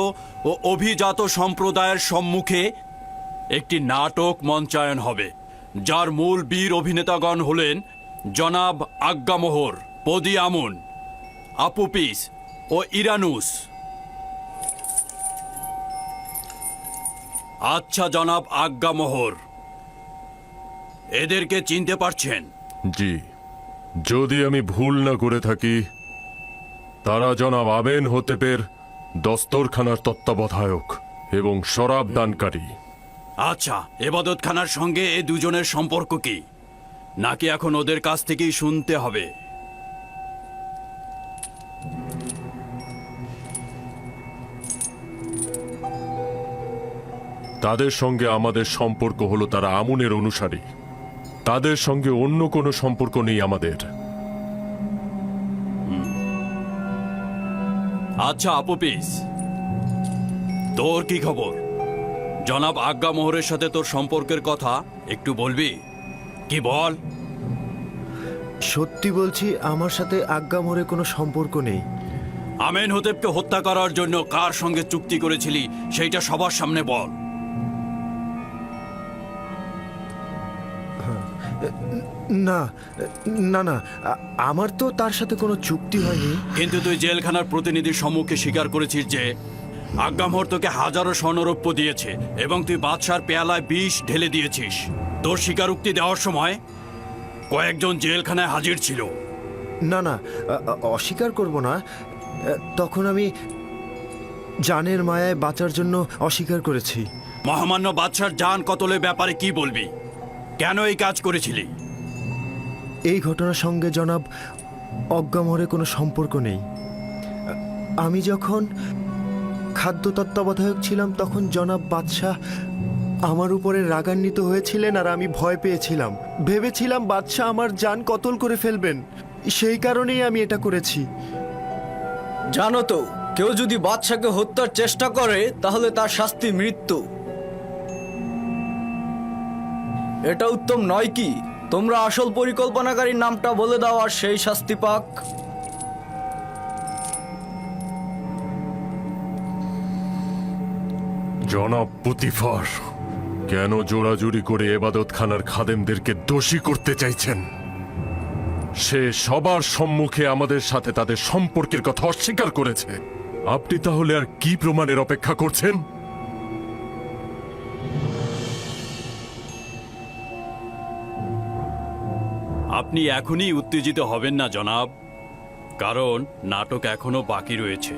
ও অভিজাত সম্প্রদায়ের সম্মুখে একটি নাটক মঞ্চায়ন হবে, যার মূল বীর অভিনেতাগণ হলেন জনাব আজ্ঞামোহর, পদিয়ামুন, আপুপিস ও ইরানুস। আচ্ছা জনাব আজ্ঞামোহর, এদেরকে চিনতে পারছেন? জি, যদি আমি ভুল না করে থাকি, তারা জনাব আমেনহোতেপের দস্তরখানার তত্ত্বাবধায়ক এবং শরাব দানকারী। আচ্ছা, এবাদতখানার সঙ্গে এই দুজনের সম্পর্ক কি, নাকি এখন ওদের কাছ থেকেই শুনতে হবে? তাদের সঙ্গে আমাদের সম্পর্ক হলো তারা আমুনের অনুসারী, তাদের সঙ্গে অন্য কোনো সম্পর্ক নেই আমাদের। আচ্ছা আপুপিস, তোর কি খবর? জনাব আজ্ঞামোহরের সাথে তোর সম্পর্কের কথা একটু বলবি কি? বল। সত্যি বলছি, আমার সাথে আজ্ঞামোহরের কোনো সম্পর্ক নেই। আমেনহোতেপকে হত্যা করার জন্য কার সঙ্গে চুক্তি করেছিলি সেইটা সবার সামনে বল। না না না, আমার তো তার সাথে কোনো চুক্তি হয়নি। কিন্তু তুই জেলখানার প্রতিনিধির সম্মুখে স্বীকার করেছিস যে আজ্ঞামোহর তোকে হাজারো স্বর্ণরৌপ্য দিয়েছে এবং তুই বাদশার পেয়ালায় বিষ ঢেলে দিয়েছিস। তোর স্বীকারোক্তি দেওয়ার সময় কয়েকজন জেলখানায় হাজির ছিল। না না, অস্বীকার করব না। তখন আমি জানের মায়ায় বাঁচার জন্য অস্বীকার করেছি। মহামান্য বাদশার জান কতলের ব্যাপারে কি বলবি? কেন এই কাজ করেছিলি? এই ঘটনার সঙ্গে জনাব অজ্ঞামহরে কোনো সম্পর্ক নেই। আমি যখন খাদ্য তত্ত্বাবধায়ক ছিলাম তখন জনাব বাদশাহ আমার উপরে রাগান্বিত হয়েছিলেন আর আমি ভয় পেয়েছিলাম। ভেবেছিলাম বাদশাহ আমার জান কতল করে ফেলবেন, সেই কারণেই আমি এটা করেছি। জানো তো, কেউ যদি বাদশাকে হত্যার চেষ্টা করে তাহলে তার শাস্তি মৃত্যু। এটা উত্তম নয় কি? তোমরা আসল পরিকল্পনাকারীর নামটা বলে দাও আর সেই শাস্তি পাক। জনাব পুতিফার, কেন জোড়াজুড়ি করে এবাদতখানার খাদেমদেরকে দোষী করতে চাইছেন? সে সবার সম্মুখে আমাদের সাথে তাদের সম্পর্কের কথা অস্বীকার করেছে। আপনি তাহলে আর কি প্রমাণের অপেক্ষা করছেন? আপনি এখনই উত্তেজিত হবেন না জনাব, কারণ নাটক এখনো বাকি রয়েছে।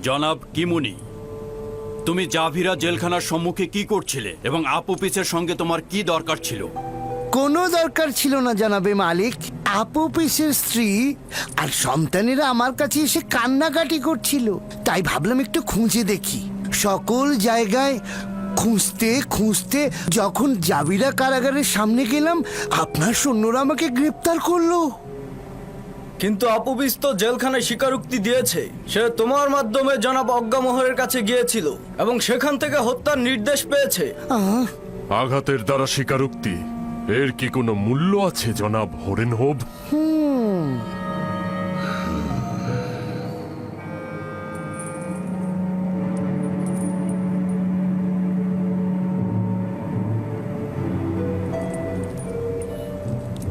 জনাব কিমুনি, তুমি জাভিরা জেলখানার সম্মুখে কি করছিলে এবং আপুপিসের সঙ্গে তোমার কি দরকার ছিল? কোনো দরকার ছিল না জানাবে মালিক। আপুপিসের স্ত্রী আর সন্তানেরা আমার কাছে এসে কান্নাকাটি করছিল, তাই ভাবলাম একটু খুঁজে দেখি। সকল জায়গায় খুঁজতে খুঁজতে যখন জাভিরা কারাগারের সামনে গেলাম, আপনার সৈন্যরা আমাকে গ্রেপ্তার করলো। কিন্তু আপুবিস তো জেলখানায় স্বীকারোক্তি দিয়েছে সে তোমার মাধ্যমে জনাব অজ্ঞামোহরের কাছে গিয়েছিল এবং সেখান থেকে হত্যার নির্দেশ পেয়েছে। আঘাতের দ্বারা স্বীকারোক্তি, এর কি কোনো মূল্য আছে জনাব হরেনহোভ?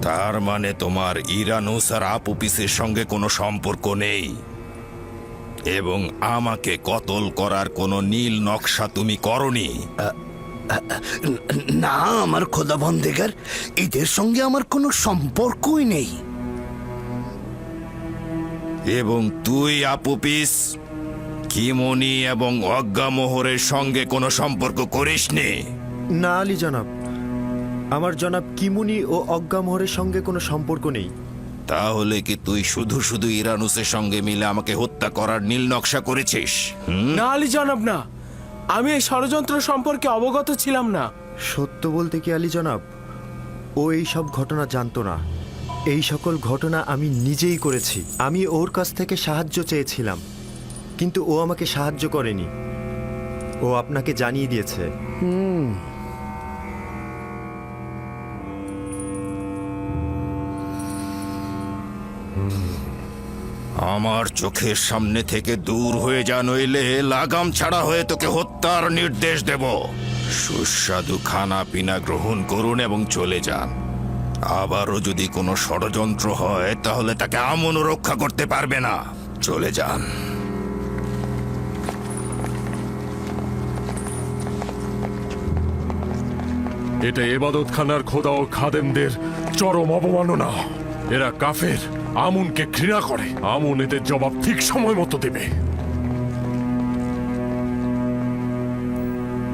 তার মানে তোমার ইরানুস আর আপুপিসের সঙ্গে কোনো সম্পর্ক নেই এবং আমাকে কতল করার কোনো নীল নকশা তুমি করনি? না আমার খোদা বন্দেগার, এদের সঙ্গে আমার কোনো সম্পর্কই নেই। এবং তুই আপুপিস, কিমনি এবং অজ্ঞামোহরের সঙ্গে কোনো সম্পর্ক করিসনি? না আলী জনাব, আমার জনাব কিমুনি ও অজ্ঞামহরের সঙ্গে কোনো সম্পর্ক নেই। তাহলে কি তুই শুধু শুধু ইরানুসের সঙ্গে মিলে আমাকে হত্যা করার নীল নকশা করেছিস? না আলী জনাব, না, আমি এই ষড়যন্ত্র সম্পর্কে অবগত ছিলাম না। সত্য বলতে কি আলী জনাব, ও এই সব ঘটনা জানতো না। এই সকল ঘটনা আমি নিজেই করেছি। আমি ওর কাছ থেকে সাহায্য চেয়েছিলাম, কিন্তু ও আমাকে সাহায্য করেনি। ও আপনাকে জানিয়ে দিয়েছে। আমার চোখের সামনে থেকে দূর হয়ে যা, নইলে লাগাম ছাড়া হয়ে তোকে হত্যার নির্দেশ দেব। সুস্বাদু খানা পিনা গ্রহণ করুন এবং চলে যান। আবারও যদি কোনো ষড়যন্ত্র হয় তাহলে তাকে আমনও রক্ষা করতে পারবে না। চলে যান। এটা এবাদতখানার খোদা ও খাদেমদের চরম অবমাননা। এরা কাফের, আমুনকে ঘৃণা করে। আমুন এদের জবাব ঠিক সময় মতো দেবে।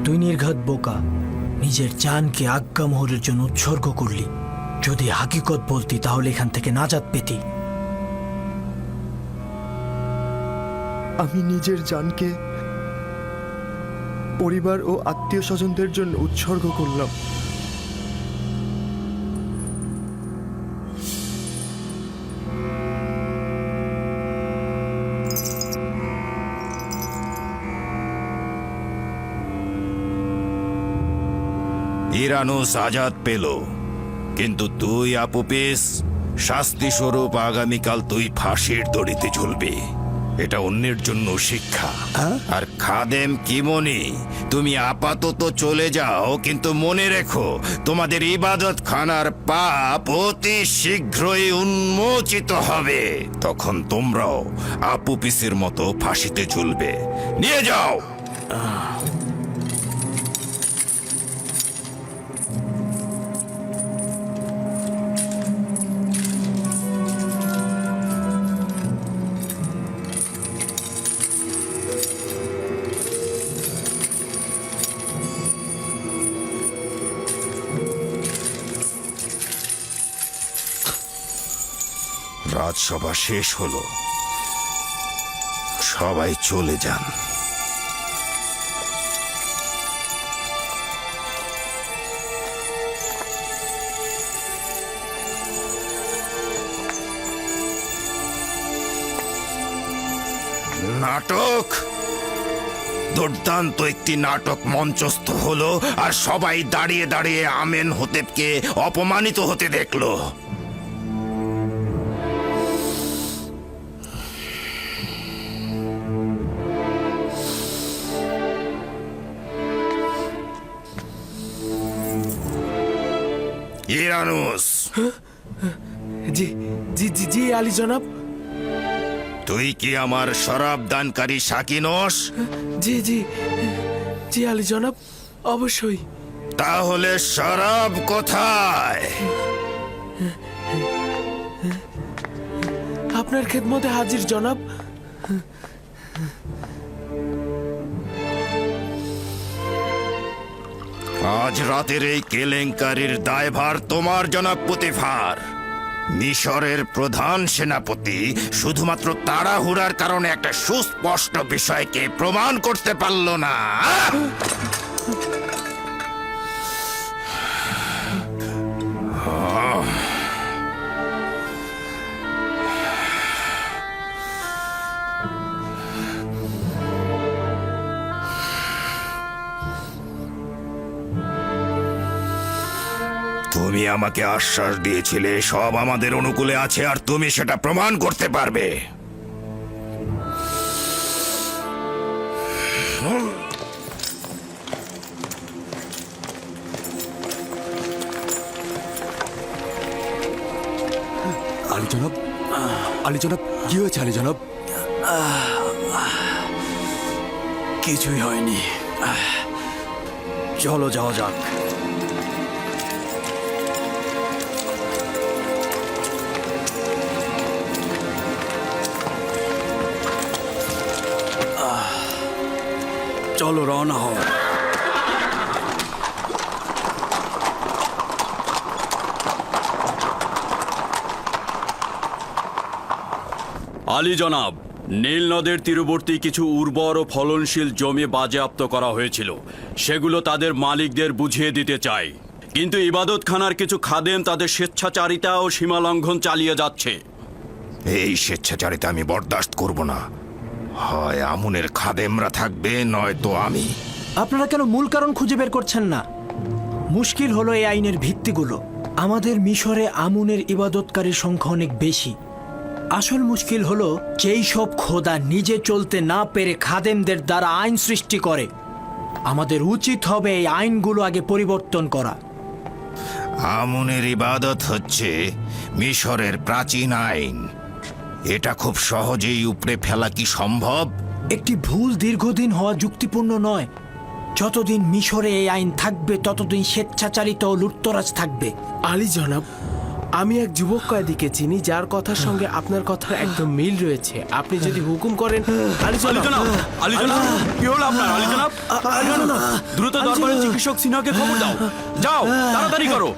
তুই নির্ঘাত বোকা, নিজের জানকে আজ্ঞামোহরের জন্য উৎসর্গ করলি। যদি হাকিকত বলতি তাহলে এখান থেকে নাজাত পেতি। আমি নিজের জানকে পরিবার ও আত্মীয় স্বজনদের জন্য উৎসর্গ করলাম। ইরানুস আজাদ পেল, কিন্তু তুই আপুপিস শাস্তি স্বরূপ আগামীকাল তুই ফাঁসির দড়িতে ঝুলবি। এটা অন্যের জন্য শিক্ষা। আর খাদেম কিমনি, তুমি আপাতত চলে যাও, কিন্তু মনে রেখো তোমাদের ইবাদত খানার পাপ অতি শীঘ্রই উন্মোচিত হবে। তখন তোমরাও আপুপিসের মতো ফাঁসিতে ঝুলবে। নিয়ে যাও। রাজসভা শেষ হলো, সবাই চলে যান। নাটক, দুর্দান্ত একটি নাটক মঞ্চস্থ হলো, আর সবাই দাঁড়িয়ে দাঁড়িয়ে আমেন হোতেবকে অপমানিত হতে দেখলো। ইরানুস, জি জি জি জি আলী জনাব। তুই কি আমার শরাব দানকারী সাকি নস? জি জি জি আলী জনাব, অবশ্যই। তাহলে শরাব কোথায়? আপনার খেদমতে হাজির জনাব। আজ রাতের এই কেলেঙ্কারির দায়ভার তোমার, জনাব পুতিফার। মিশরের প্রধান সেনাপতি শুধুমাত্র তাড়াহুড়ার কারণে একটা সুস্পষ্ট বিষয়কে প্রমাণ করতে পারল না। তুমি আমাকে আশ্বাস দিয়েছিলে সব আমাদের অনুকূলে আছে, আর তুমি সেটা প্রমাণ করতে পারবে। আলী জনাব, আলী জনাব, কি হয়েছে আলী জনাব? কিছুই হয়নি, চলো যাওয়া যাক। চলো রওনা হও। আলী জনাব, নীল নদের তীরবর্তী কিছু উর্বর ও ফলনশীল জমি বাজেয়াপ্ত করা হয়েছিল, সেগুলো তাদের মালিকদের বুঝিয়ে দিতে চাই। কিন্তু ইবাদতখানার কিছু খাদেম তাদের স্বেচ্ছাচারিতা ও সীমালঙ্ঘন চালিয়ে যাচ্ছে। এই স্বেচ্ছাচারিতা আমি বরদাস্ত করব না। হয় আমুনের খাদেমরা থাকবে, নয়তো আমি। আপনারা কেন মূল কারণ খুঁজে বের করছেন না? মুশকিল হলো এই আইনের ভিত্তিগুলো। আমাদের মিশরে আমুনের ইবাদতকারীর সংখ্যা অনেক বেশি। আসল মুশকিল হলো যেই সব খোদা নিজে চলতে না পেরে খাদেমদের দ্বারা আইন সৃষ্টি করে। আমাদের উচিত হবে এই আইনগুলো আগে পরিবর্তন করা। আমুনের ইবাদত হচ্ছে মিশরের প্রাচীন আইন। এটা খুব সহজেই উপড়ে ফেলা কি সম্ভব? একটি ভুল দীর্ঘদিন হওয়া যুক্তিপূর্ণ নয়। যতদিন মিশরে এই আইন থাকবে ততদিন স্বেচ্ছাচারিত ও লুটতরাজ থাকবে। আলী জনাব, আমি এক যুবক কয়েদিকে চিনি যার কথার সঙ্গে আপনার কথার একদম মিল রয়েছে। আপনি যদি হুকুম করেন। আলী জনাব, আলী জনাব, কি হলো আপনার? আলী জনাব, দ্রুত দরবারের চিকিৎসক সিনহাকে খবর দাও। যাও, তাড়াতাড়ি করো।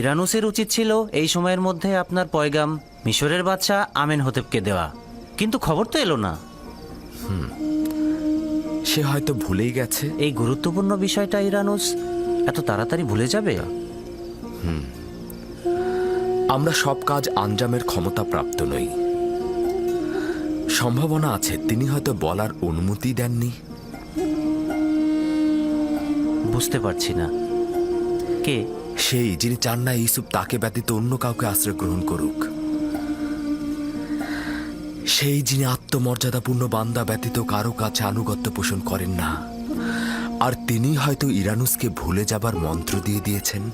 ইরানুসের উচিত ছিল এই সময়ের মধ্যে আপনার পয়গাম মিশরের বাদশা আমেনহোতেপকে দেওয়া, কিন্তু খবর তো এলো না। সে হয়তো ভুলেই গেছে। এই গুরুত্বপূর্ণ বিষয়টা ইরানুস এত তাড়াতাড়ি ভুলে যাবে? আমরা সব কাজ আঞ্জামের ক্ষমতা প্রাপ্ত নই। সম্ভাবনা আছে তিনি হয়তো বলার অনুমতি দেননি। বুঝতে পারছি না কে সেই যিনি চান না ইউসুফ তাকে ব্যতীত অন্য কাউকে আশ্রয় গ্রহণ করুক, সেই যিনি আত্মমর্যাদাপূর্ণ বান্দা ব্যতীত কারো কাছে আনুগত্য পোষণ করেন না, আর তিনি হয়তো ইরানুসকে ভুলে যাবার মন্ত্র দিয়ে দিয়েছেন।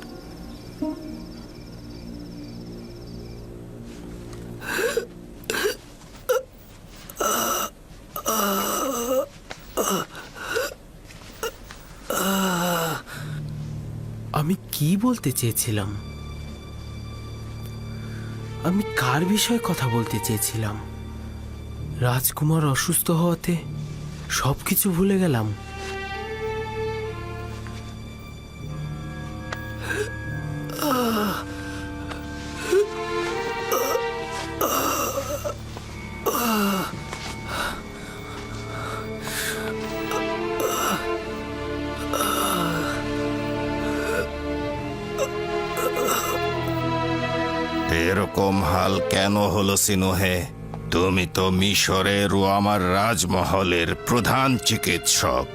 আমি কি বলতে চেয়েছিলাম? আমি কার বিষয়ে কথা বলতে চেয়েছিলাম? রাজকুমার অসুস্থ হওয়াতে সবকিছু ভুলে গেলাম। এরকম হাল কেন হলো সিনোহে? তুমি তো মিশরের ও আমার রাজমহলের প্রধান চিকিৎসক,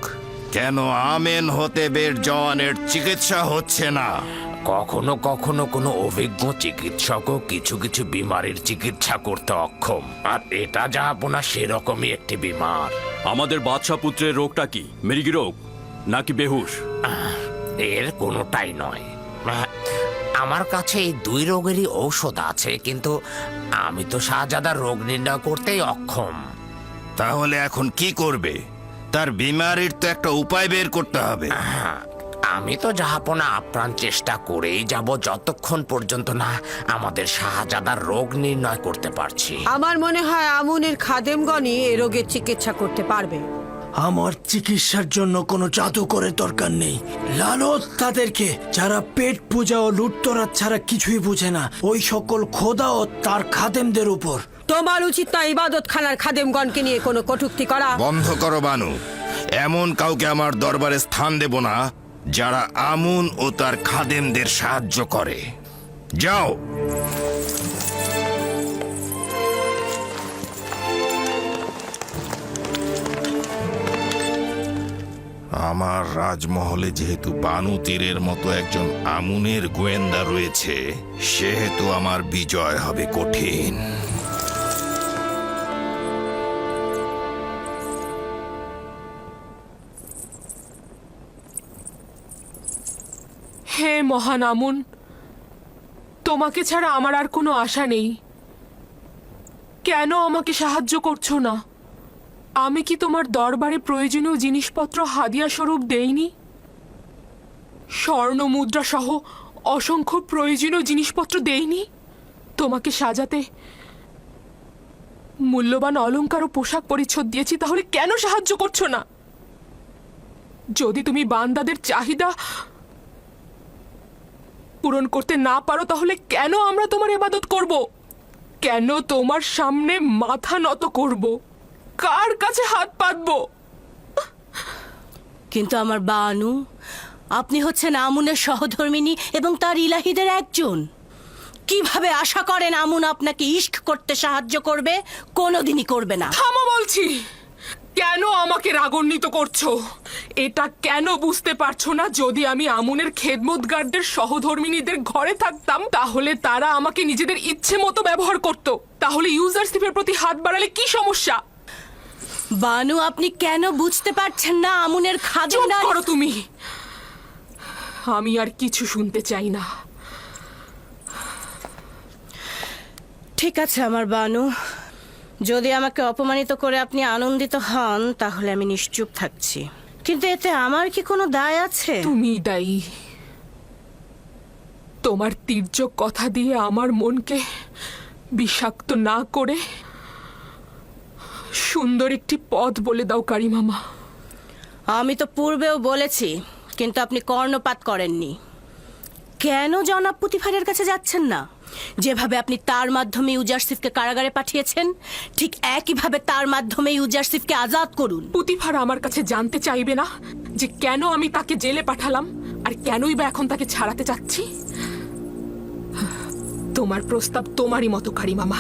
কেন আমেনহোতেবের জওয়ানের চিকিৎসা হচ্ছে না? কখনো কখনো কোনো অভিজ্ঞ চিকিৎসকও কিছু কিছু বিমারির চিকিৎসা করতে অক্ষম, আর এটা যা আপনার সেরকমই একটি বিমার। আমাদের বাদশা পুত্রের রোগটা কি? মৃগী রোগ নাকি বেহুশ? এর কোনোটাই নয়। আমার কাছে এই দুই রোগেরই ঔষধ আছে, কিন্তু আমি তো শাহজাদার রোগ নির্ণয় করতেই অক্ষম। তাহলে এখন কি করবে? তার বিমারির তো একটা উপায় বের করতে হবে। আমি তো জাহাপনা আপ্রাণ চেষ্টা করেই যাব যতক্ষণ পর্যন্ত না আমাদের শাহজাদার রোগ নির্ণয় করতে পারছি। আমার মনে হয় আমুনের খাদেমগণই এ রোগের চিকিৎসা করতে পারবে। আমার চিকিৎসার জন্য কোনো জাদুকরের দরকার নেই। লানত তাদেরকে যারা পেট পূজা ও লুটতরাজ ছাড়া কিছুই বুঝে না, ওই সকল খোদা ও তার খাদেমদের উপর। তোমার উচিত না ইবাদত খানার খাদেমগণকে নিয়ে কোনো কটূক্তি করা। বন্ধ করো বানু। এমন কাউকে আমার দরবারে স্থান দেব না যারা আমুন ও তার খাদেমদের সাহায্য করে। যাও। আমার রাজমহলে যেহেতু বানু তীরের মতো একজন আমুনের গোয়েন্দা রয়েছে, সেহেতু আমার বিজয় হবে কঠিন। হে মহান আমুন, তোমাকে ছাড়া আমার আর কোনো আশা নেই। কেন আমাকে সাহায্য করছো না? আমি কি তোমার দরবারে প্রয়োজনীয় জিনিসপত্র হাদিয়া স্বরূপ দেইনি? স্বর্ণ মুদ্রা সহ অসংখ্য প্রয়োজনীয় জিনিসপত্র দেইনি? তোমাকে সাজাতে মূল্যবান অলংকার ও পোশাক পরিচ্ছদ দিয়েছি, তাহলে কেন সাহায্য করছো না? যদি তুমি বান্দাদের চাহিদা পূরণ করতে না পারো, তাহলে কেন আমরা তোমার ইবাদত করব? কেন তোমার সামনে মাথা নত করব? কার কাছে হাত পাতবো? কিন্তু আমার বানু, আপনি হচ্ছেন আমুনের সহধর্মিনী এবং তার ইলাহিদের একজন। কিভাবে আশা করেন আমুন আপনাকে ইশক করতে সাহায্য করবে? কোনোদিনই করবে না। থামো বলছি। কেন আমাকে রাগান্বিত করছো? এটা কেন বুঝতে পারছো না? যদি আমি আমুনের খেদমতগারদের সহধর্মিনীদের ঘরে থাকতাম, তাহলে তারা আমাকে নিজেদের ইচ্ছে মতো ব্যবহার করত। তাহলে ইউজারশিপের প্রতি হাত বাড়ালে কি সমস্যা? বানু, আপনি কেন বুঝতে পারছেন না আমুনের খাদেম? চুপ করো তুমি। আমি আর কিছু শুনতে চাই না। ঠিক আছে আমার বানু, যদি আমাকে অপমানিত করে আপনি আনন্দিত হন, তাহলে আমি নিশ্চুপ থাকছি। কিন্তু এতে আমার কি কোনো দায় আছে? তুমি দায়ী। তোমার তীর্যক কথা দিয়ে আমার মনকে বিষাক্ত না করে সুন্দর একটি পথ বলে দাও কারিমামা। আমি তো পূর্বেও বলেছি, কিন্তু আপনি কর্ণপাত করেননি। কেন জনাব পুতিফারের কাছে যাচ্ছেন না? যেভাবে আপনি তার মাধ্যমে ইউজারসিফকে কারাগারে পাঠিয়েছেন, ঠিক একইভাবে তার মাধ্যমে ইউজারসিফকে আজাদ করুন। পুতিফার আমার কাছে জানতে চাইবে না যে কেন আমি তাকে জেলে পাঠালাম আর কেনই বা এখন তাকে ছাড়াতে চাচ্ছি? তোমার প্রস্তাব তোমারই মতো, কারি মামা।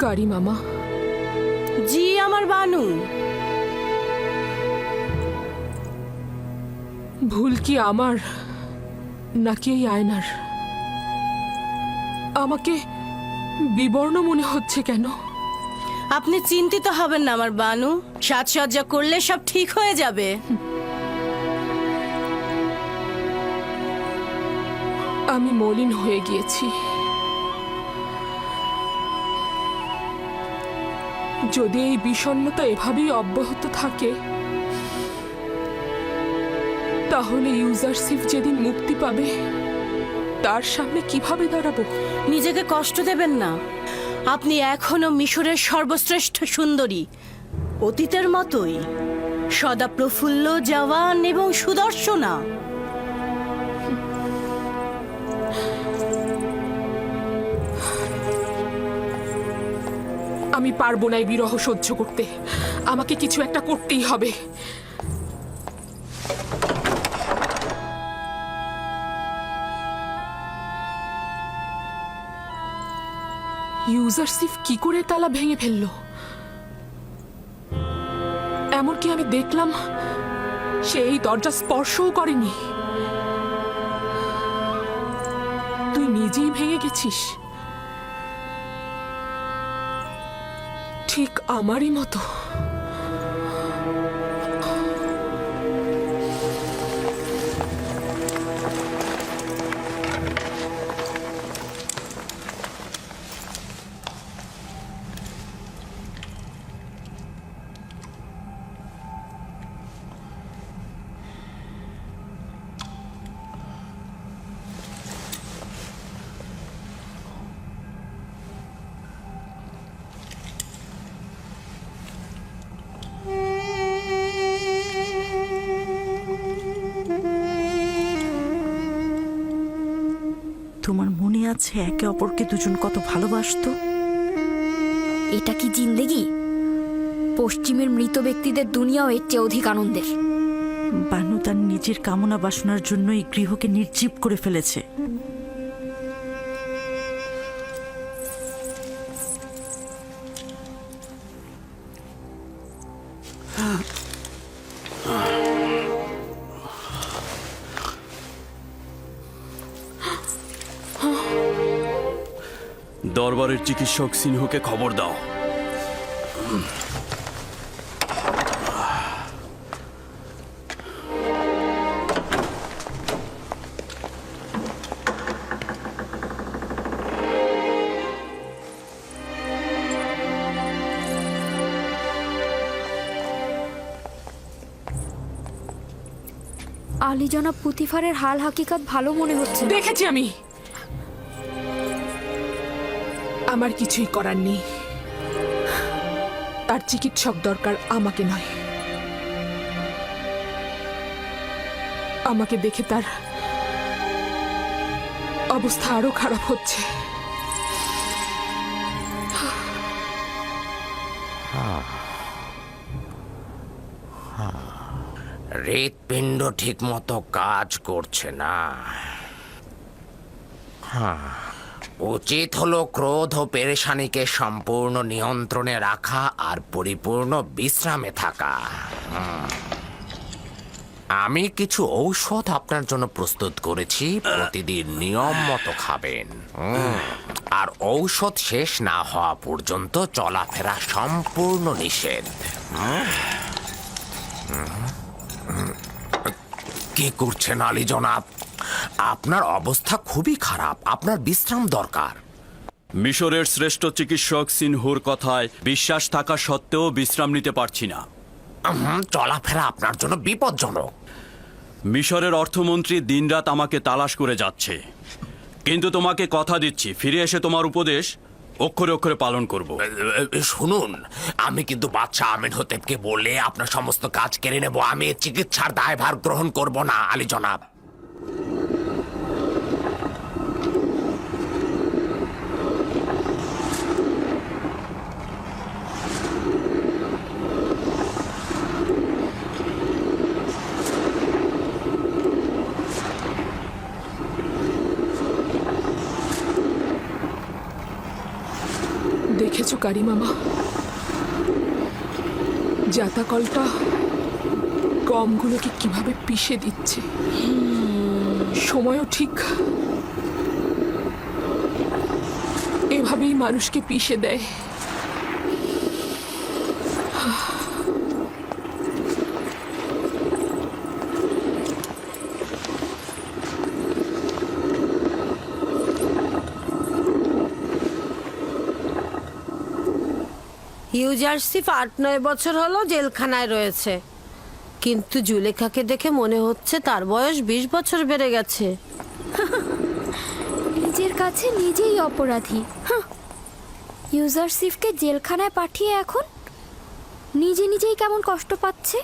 কারি মামা। জি আমার বানু। ভুল কি আমার নাকি এই আয়নার? আমাকে বিবর্ণ মনে হচ্ছে কেন? আপনি চিন্তিত হবেন না আমার বানু, সাজসজ্জা করলে সব ঠিক হয়ে যাবে। আমি মলিন হয়ে গিয়েছি। যদি এই বিষণ্ণতা এভাবেই অব্যাহত থাকে, তাহলে ইউজারসিফ যেদিন মুক্তি পাবে তার সামনে কিভাবে দাঁড়াবো? নিজেকে কষ্ট দেবেন না। আপনি এখনো মিশরের সর্বশ্রেষ্ঠ সুন্দরী, অতীতের মতোই সদা প্রফুল্ল, জওয়ান এবং সুদর্শনা। আমি পারবো না এই বিরহ সহ্য করতে। আমাকে কিছু একটা করতেই হবে। ইউজারসিফ কি করে তালা ভেঙে ফেললো? এমনকি আমি দেখলাম সে এই দরজা স্পর্শও করেনি। তুই নিজেই ভেঙে গেছিস, ঠিক আমারই মতো। তোমার মনে আছে একে অপরকে দুজন কত ভালোবাসতো? এটা কি জিন্দেগি? পশ্চিমের মৃত ব্যক্তিদের দুনিয়াও এর চেয়ে অধিক আনন্দের। বানু তার নিজের কামনা বাসনার জন্য এই গৃহকে নির্জীব করে ফেলেছে। দরবারের চিকিৎসক সিনহকে খবর দাও। আলী জনাব পুতিফারের হাল হাকিকাত ভালো মনে হচ্ছে। দেখেছি আমি। আমার কিছুই করার নেই। তার চিকিৎসক দরকার, আমাকে নয়। আমাকে দেখে তার অবস্থা আরো খারাপ হচ্ছে। হৃৎপিণ্ড ঠিক মতো কাজ করছে না। উচিত হলো ক্রোধ ও পেরেশানিকে সম্পূর্ণ নিয়ন্ত্রণে রাখা আর পরিপূর্ণ বিশ্রামে থাকা। আমি কিছু ঔষধ আপনার জন্য প্রস্তুত করেছি, প্রতিদিন নিয়ম মতো খাবেন। আর ঔষধ শেষ না হওয়া পর্যন্ত চলাফেরা সম্পূর্ণ নিষেধ। কি করছেন আলী জনাব? আপনার অবস্থা খুবই খারাপ, আপনার বিশ্রাম দরকার। মিশরের শ্রেষ্ঠ চিকিৎসক সিনহুর কথায় বিশ্বাস থাকা সত্ত্বেও বিশ্রাম নিতে পারছি না। চলাফেরা আপনার জন্য বিপজ্জনক। মিশরের অর্থমন্ত্রী দিনরাত আমাকে তালাশ করে যাচ্ছে, কিন্তু তোমাকে কথা দিচ্ছি ফিরে এসে তোমার উপদেশ অক্ষরে অক্ষরে পালন করব। শুনুন, আমি কিন্তু বাদশাহ আমিন হতেবকে বলে আপনার সমস্ত কাজ কেড়ে নেব। আমি এর চিকিৎসার দায়ভার গ্রহণ করব না আলী জনাব। দেখেছো কারি মামা, জাতাকলটা গমগুলোকে কিভাবে পিষে দিচ্ছে। সময়ও ঠিক এভাবেই মানুষকে পিষে দেয়। ইউজারসিফ 8-9 বছর হলো জেলখানায় রয়েছে, কিন্তু জুলেখাকে দেখে মনে হচ্ছে তার বয়স 20 বছর বেড়ে গেছে। নিজের কাছে নিজেই অপরাধী। ইউজারসিফকে জেলখানায় পাঠিয়ে এখন নিজে নিজেই কেমন কষ্ট পাচ্ছে।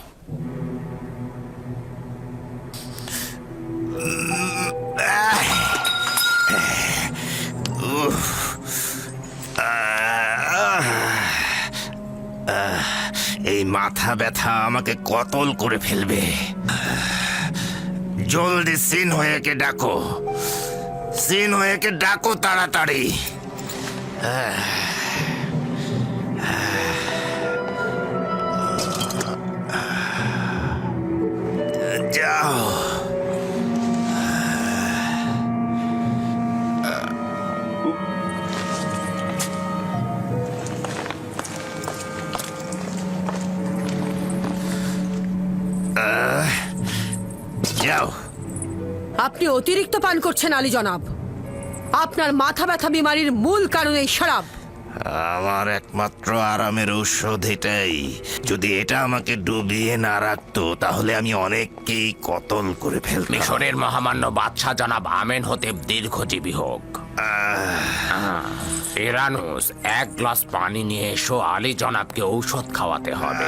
এই মাথা ব্যথা আমাকে কতল করে ফেলবে। জলদি সিন হয়েকে ডাকো, সিন হয়েকে ডাকো তাড়াতাড়ি। যাও। যাও। আপনি অতিরিক্ত পান করছেন আলী জনাব। আপনার মাথা ব্যথা বিমারির মূল কারণ এই শরাব। আমার একমাত্র আরামের ঔষধ এটাই। যদি এটা আমাকে ডুবিয়ে না রাখতো তাহলে আমি অনেককেই কতল করে ফেলতাম। মিশরের মহামান্য বাদশাহ জনাব আমিন হতেব দীর্ঘজীবী হোক। ইরানুস, 1 গ্লাস পানি নিয়ে এসো, আলী জনাবকে ঔষধ খাওয়াতে হবে।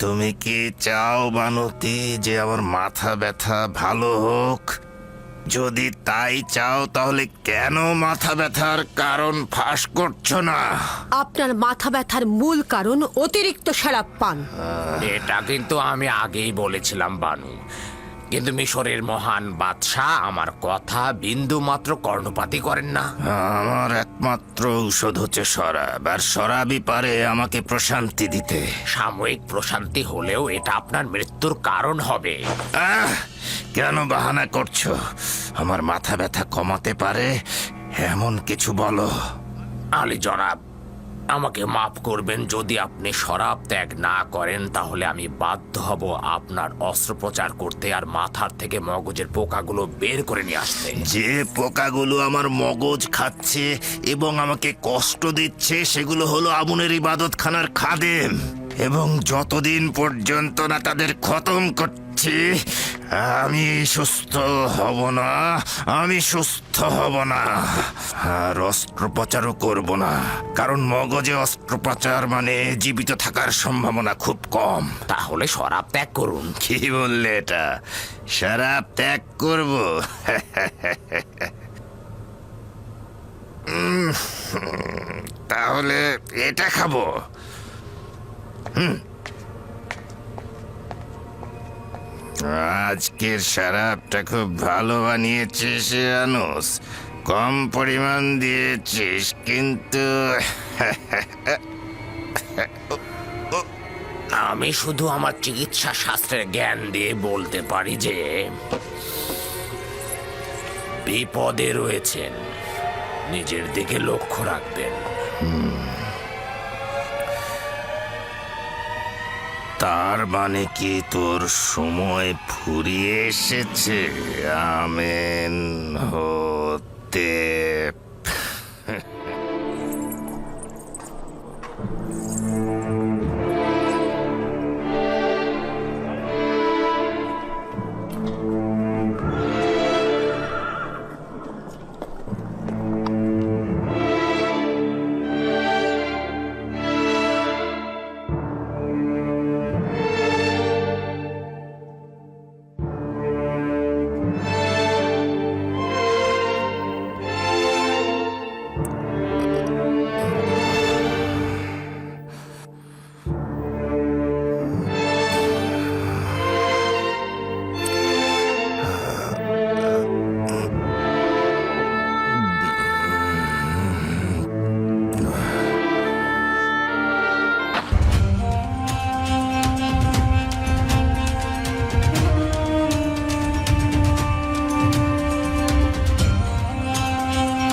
তুমি কি চাও বানতি যে আমার মাথা ব্যথা ভালো হোক? যদি তাই চাও তাহলে কেন মাথা ব্যথার কারণ ফাঁস করছো না? আপনার মাথা ব্যথার মূল কারণ অতিরিক্ত শরাব পান। এটা কিন্তু আমি আগেই বলেছিলাম বানু, কিন্তু মিশরের মহান বাদশাহ আমার কথা বিন্দু মাত্র কর্ণপাতই করেন না। আমার একমাত্র ঔষধ হচ্ছে শরাব, আর শরাবই পারে আমাকে প্রশান্তি দিতে। সাময়িক প্রশান্তি হলেও এটা আপনার মৃত্যুর কারণ হবে। কেন বাহানা করছো? আমার মাথা ব্যথা কমাতে পারে এমন কিছু বলো। আলী জনাব, আমাকে মাফ করবেন। যদি আপনি শরাব ত্যাগ না করেন তাহলে আমি বাধ্য হব আপনার অস্ত্রোপচার করতে আর মাথার থেকে মগজের পোকাগুলো বের করে নিয়ে আসতে। যে পোকাগুলো আমার মগজ খাচ্ছে এবং আমাকে কষ্ট দিচ্ছে সেগুলো হলো আমুনের ইবাদতখানার খাদেম, এবং যতদিন পর্যন্ত না তাদের খতম করছি আমি সুস্থ হব না। আমি সুস্থ হব না, আর অস্ত্রোপচারও করব না, কারণ মগজে অস্ত্রোপচার মানে জীবিত থাকার সম্ভাবনা খুব কম। তাহলে শরাব ত্যাগ করুন। কি বললে এটা? শরাব ত্যাগ করব? তাহলে এটা খাবো। আজকের শরাবটা খুব ভালো বানিয়েছিস আনুস, কম পরিমাণ দিয়েছিস, কিন্তু আমি শুধু আমার চিকিৎসা শাস্ত্রের জ্ঞান দিয়ে বলতে পারি যে বিপদে রয়েছেন, নিজের দিকে লক্ষ্য রাখবেন। তার মানে কি তোর সময় ফুরিয়ে এসেছে? আমেন হতে